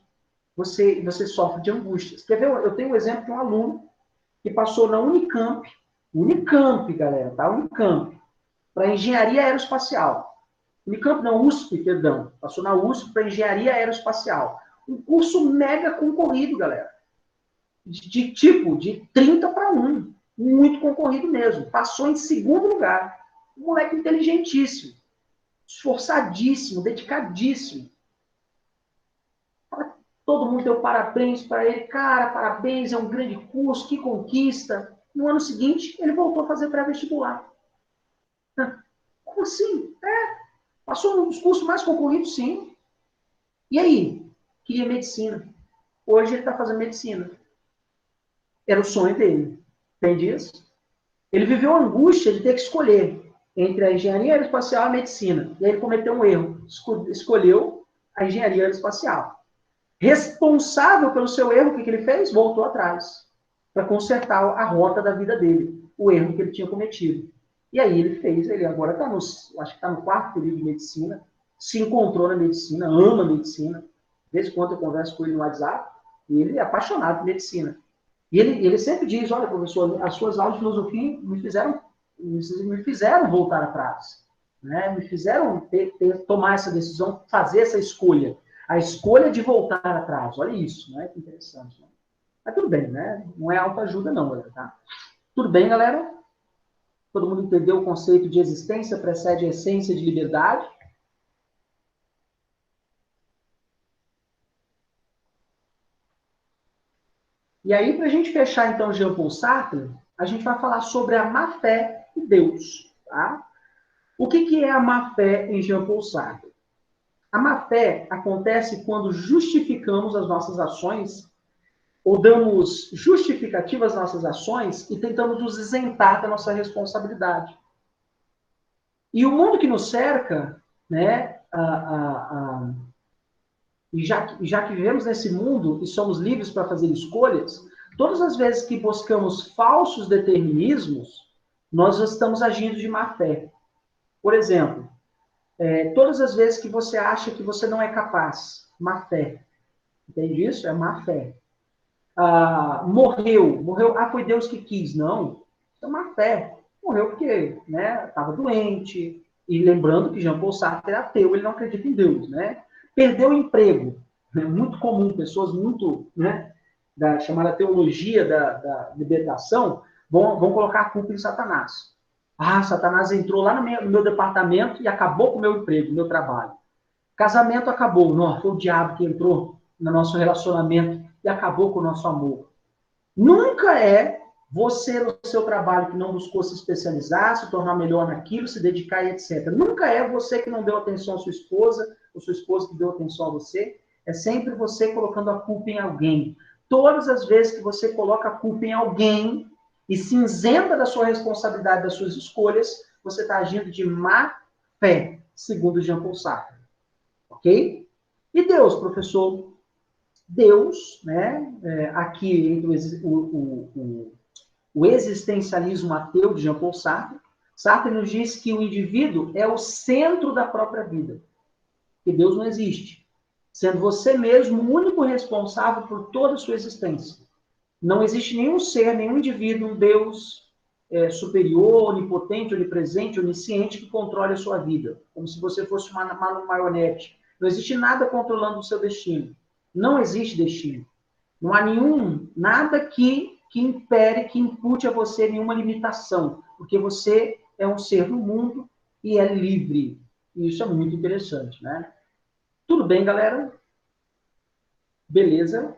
você sofre de angústias. Quer ver? Eu tenho um exemplo de um aluno que passou na Unicamp, galera, tá? Unicamp, para engenharia aeroespacial. Unicamp não, USP, perdão. Passou na USP para engenharia aeroespacial. Um curso mega concorrido, galera. De 30 para 1. Muito concorrido mesmo. Passou em segundo lugar. Um moleque inteligentíssimo, esforçadíssimo, dedicadíssimo. Todo mundo deu parabéns para ele. Cara, parabéns, é um grande curso, que conquista. No ano seguinte, ele voltou a fazer pré-vestibular. Como assim? Passou num dos cursos mais concorridos, sim. E aí? Queria medicina. Hoje ele está fazendo medicina. Era o sonho dele. Entende isso? Ele viveu a angústia de ter que escolher entre a engenharia aeroespacial e a medicina. E aí ele cometeu um erro. Escolheu a engenharia aeroespacial. Responsável pelo seu erro, o que ele fez? Voltou atrás. Para consertar a rota da vida dele. O erro que ele tinha cometido. E aí ele agora está acho que está no 4º período de medicina, se encontrou na medicina, ama a medicina. De vez em quando eu converso com ele no WhatsApp, e ele é apaixonado por medicina. E ele sempre diz, olha, professor, as suas aulas de filosofia me fizeram voltar atrás. Né? Me fizeram tomar essa decisão, fazer essa escolha. A escolha de voltar atrás. Olha isso, né? Que interessante. Né? Mas tudo bem, né? Não é autoajuda não, galera. Tá? Tudo bem, galera? Todo mundo entendeu o conceito de existência precede a essência de liberdade? E aí, para a gente fechar, então, Jean-Paul Sartre, a gente vai falar sobre a má-fé e Deus. Tá? O que é a má-fé em Jean-Paul Sartre? A má-fé acontece quando justificamos as nossas ações ou damos justificativas às nossas ações e tentamos nos isentar da nossa responsabilidade. E o mundo que nos cerca, né, e já que vivemos nesse mundo e somos livres para fazer escolhas, todas as vezes que buscamos falsos determinismos, nós estamos agindo de má fé. Por exemplo, todas as vezes que você acha que você não é capaz, má fé. Entende isso? É má fé. Morreu, foi Deus que quis. Não, isso é má fé. Morreu porque estava doente. E lembrando que Jean-Paul Sartre é ateu, ele não acredita em Deus. Né? Perdeu o emprego. É muito comum, pessoas muito, da chamada teologia da libertação, vão colocar a culpa em Satanás. Satanás entrou lá no meu departamento e acabou com o meu emprego, meu trabalho. Casamento acabou. Não, foi o diabo que entrou no nosso relacionamento e acabou com o nosso amor. Nunca é você no seu trabalho que não buscou se especializar, se tornar melhor naquilo, se dedicar e etc. Nunca é você que não deu atenção à sua esposa, ou sua esposa que deu atenção a você. É sempre você colocando a culpa em alguém. Todas as vezes que você coloca a culpa em alguém e se isenta da sua responsabilidade, das suas escolhas, você está agindo de má fé, segundo Jean-Paul Sartre. Ok? E Deus, professor? Deus, aqui entre o existencialismo ateu de Jean-Paul Sartre, Sartre nos diz que o indivíduo é o centro da própria vida, que Deus não existe, sendo você mesmo o único responsável por toda a sua existência. Não existe nenhum ser, nenhum indivíduo, um Deus superior, onipotente, onipresente, onisciente que controle a sua vida, como se você fosse uma marionete. Não existe nada controlando o seu destino. Não existe destino. Não há nada que impere, que impute a você nenhuma limitação, porque você é um ser no mundo e é livre. E isso é muito interessante, né? Tudo bem, galera? Beleza?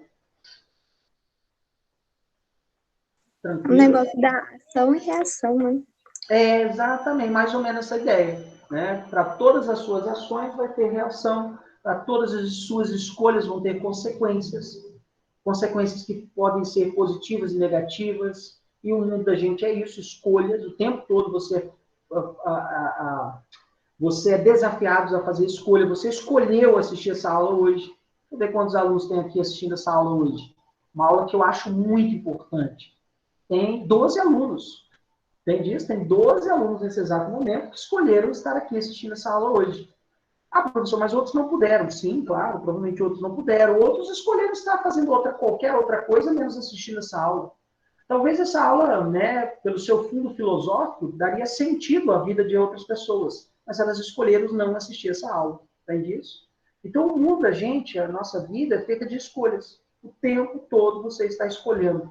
O negócio da ação e reação, né? É exatamente, mais ou menos essa ideia, né? Para todas as suas ações vai ter reação, para todas as suas escolhas vão ter consequências. Consequências que podem ser positivas e negativas. E o mundo da gente é isso, escolhas. O tempo todo você é desafiado a fazer escolha. Você escolheu assistir essa aula hoje. Deixa eu ver quantos alunos tem aqui assistindo essa aula hoje. Uma aula que eu acho muito importante. Tem 12 alunos. Tem 12 alunos nesse exato momento que escolheram estar aqui assistindo essa aula hoje. Ah, professor, mas outros não puderam. Sim, claro, provavelmente outros não puderam. Outros escolheram estar fazendo qualquer outra coisa, menos assistindo essa aula. Talvez essa aula, né, pelo seu fundo filosófico, daria sentido à vida de outras pessoas, mas elas escolheram não assistir essa aula. Entende isso? Então, o mundo da gente, a nossa vida, é feita de escolhas. O tempo todo você está escolhendo.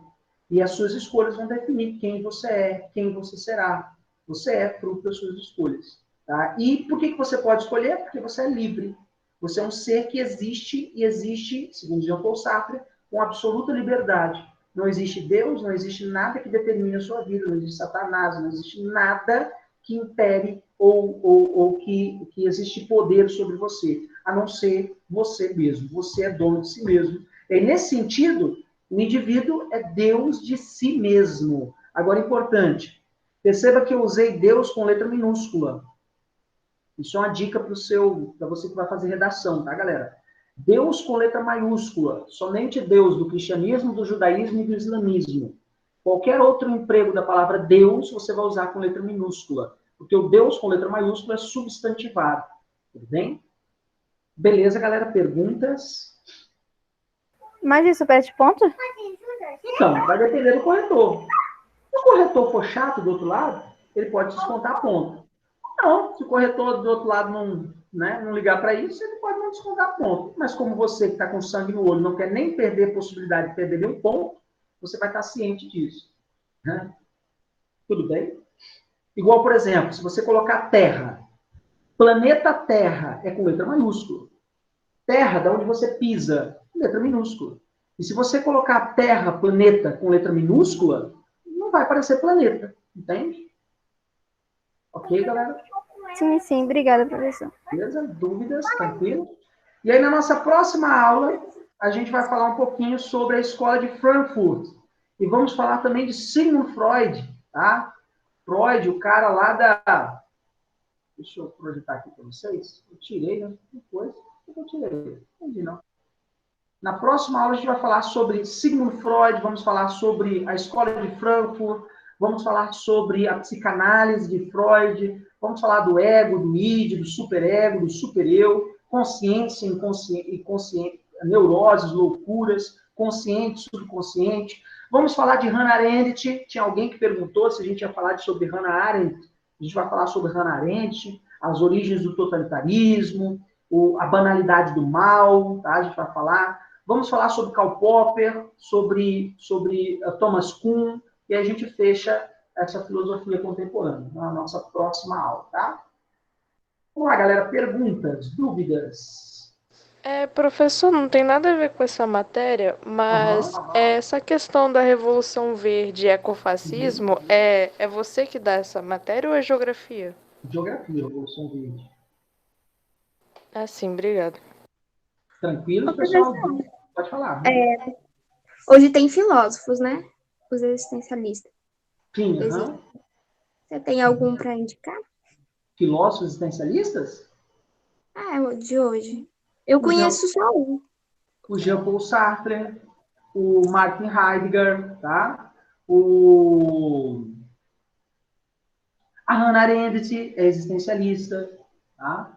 E as suas escolhas vão definir quem você é, quem você será. Você é fruto das suas escolhas. Tá? E por que você pode escolher? Porque você é livre. Você é um ser que existe, e existe, segundo Jean Paul Sartre, com absoluta liberdade. Não existe Deus, não existe nada que determine a sua vida, não existe Satanás, não existe nada que impere ou que existe poder sobre você, a não ser você mesmo. Você é dono de si mesmo. E nesse sentido, o indivíduo é Deus de si mesmo. Agora, importante, perceba que eu usei Deus com letra minúscula. Isso é uma dica para você que vai fazer redação, tá, galera? Deus com letra maiúscula. Somente Deus do cristianismo, do judaísmo e do islamismo. Qualquer outro emprego da palavra Deus, você vai usar com letra minúscula. Porque o Deus com letra maiúscula é substantivado. Tudo bem? Beleza, galera? Perguntas? Mas isso perde ponto? Então, vai depender do corretor. Se o corretor for chato do outro lado, ele pode descontar ponto. Não, se o corretor do outro lado não ligar para isso, ele pode não descontar ponto. Mas como você que está com sangue no olho não quer nem perder a possibilidade de perder nenhum ponto, você vai estar ciente disso. Né? Tudo bem? Igual, por exemplo, se você colocar Terra, planeta Terra é com letra maiúscula. Terra, da onde você pisa, letra minúscula. E se você colocar Terra, planeta, com letra minúscula, não vai aparecer planeta. Entende? Ok, galera? Sim, sim. Obrigada, professor. Beleza? Dúvidas? Tranquilo? E aí, na nossa próxima aula, a gente vai falar um pouquinho sobre a escola de Frankfurt. E vamos falar também de Sigmund Freud, tá? Freud, o cara lá da... Deixa eu projetar aqui para vocês. Eu tirei, né? Depois, eu tirei. Não entendi, não. Na próxima aula, a gente vai falar sobre Sigmund Freud, vamos falar sobre a escola de Frankfurt, vamos falar sobre a psicanálise de Freud, vamos falar do ego, do id, do superego, do supereu, consciência, inconsciente, neuroses, loucuras, consciente, subconsciente. Vamos falar de Hannah Arendt. Tinha alguém que perguntou se a gente ia falar sobre Hannah Arendt. A gente vai falar sobre Hannah Arendt, as origens do totalitarismo, a banalidade do mal, tá? A gente vai falar. Vamos falar sobre Karl Popper, sobre Thomas Kuhn, e a gente fecha essa filosofia contemporânea na nossa próxima aula, tá? Vamos lá, galera. Perguntas, dúvidas? Professor, não tem nada a ver com essa matéria, mas essa questão da Revolução Verde e ecofascismo, é você que dá essa matéria ou é geografia? Geografia, Revolução Verde. Ah, sim, obrigada. Tranquilo, pessoal? Pode falar. Hoje tem filósofos, né? Os existencialistas. Sim, Você tem algum para indicar? Filósofos existencialistas? O de hoje. Eu conheço só um. O Jean Paul Sartre, o Martin Heidegger, tá? A Hannah Arendt é existencialista, tá?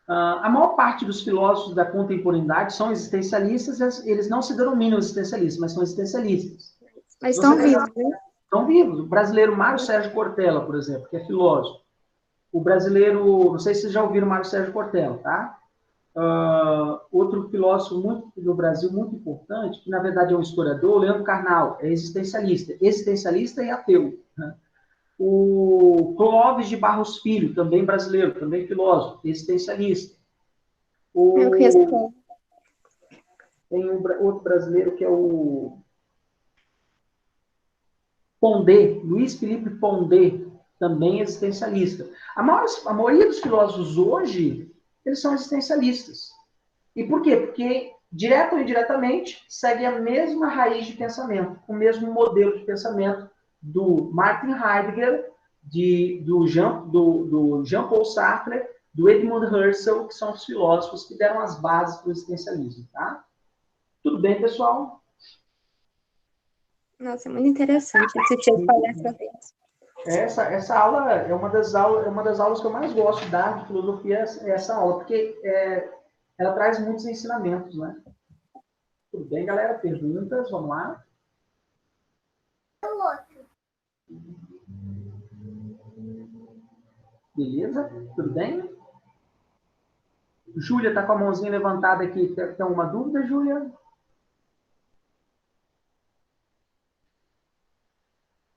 A maior parte dos filósofos da contemporaneidade são existencialistas, eles não se denominam existencialistas, mas são existencialistas. Mas estão vivos, né? Estão vivos. O brasileiro Mário Sérgio Cortella, por exemplo, que é filósofo. O brasileiro, não sei se vocês já ouviram Mário Sérgio Cortella, tá? Outro filósofo do Brasil muito importante, que na verdade é um historiador, Leandro Carnal, é existencialista e ateu. Né? O Clóvis de Barros Filho, também brasileiro, também filósofo, existencialista. Eu conheço. Tem outro brasileiro que é o... Pondé, Luiz Felipe Pondé, também existencialista. A maioria dos filósofos hoje, eles são existencialistas. E por quê? Porque, direto ou indiretamente, segue a mesma raiz de pensamento, o mesmo modelo de pensamento do Martin Heidegger, do Jean-Paul Sartre, do Edmund Husserl, que são os filósofos que deram as bases para o existencialismo. Tá? Tudo bem, pessoal? Nossa, é muito interessante esse tipo de palestra deles. Essa aula é uma das aulas que eu mais gosto de dar de filosofia, essa aula, porque ela traz muitos ensinamentos, né? Tudo bem, galera? Perguntas? Vamos lá. Beleza? Tudo bem? Júlia está com a mãozinha levantada aqui. Tem alguma dúvida, Júlia?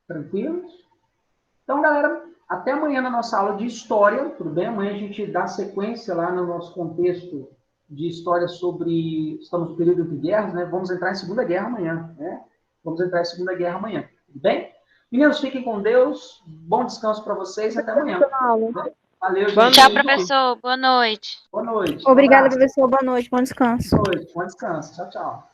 Tranquilo? Então, galera, até amanhã na nossa aula de história, tudo bem? Amanhã a gente dá sequência lá no nosso contexto de história sobre... Estamos no período entre guerras, né? Vamos entrar em Segunda Guerra amanhã, né? Vamos entrar em Segunda Guerra amanhã, tudo bem? Meninos, fiquem com Deus. Bom descanso para vocês. Até amanhã. Valeu, gente. Tchau, professor. Boa noite. Boa noite. Obrigada, professor. Boa noite. Bom descanso. Boa noite. Bom descanso. Tchau, tchau.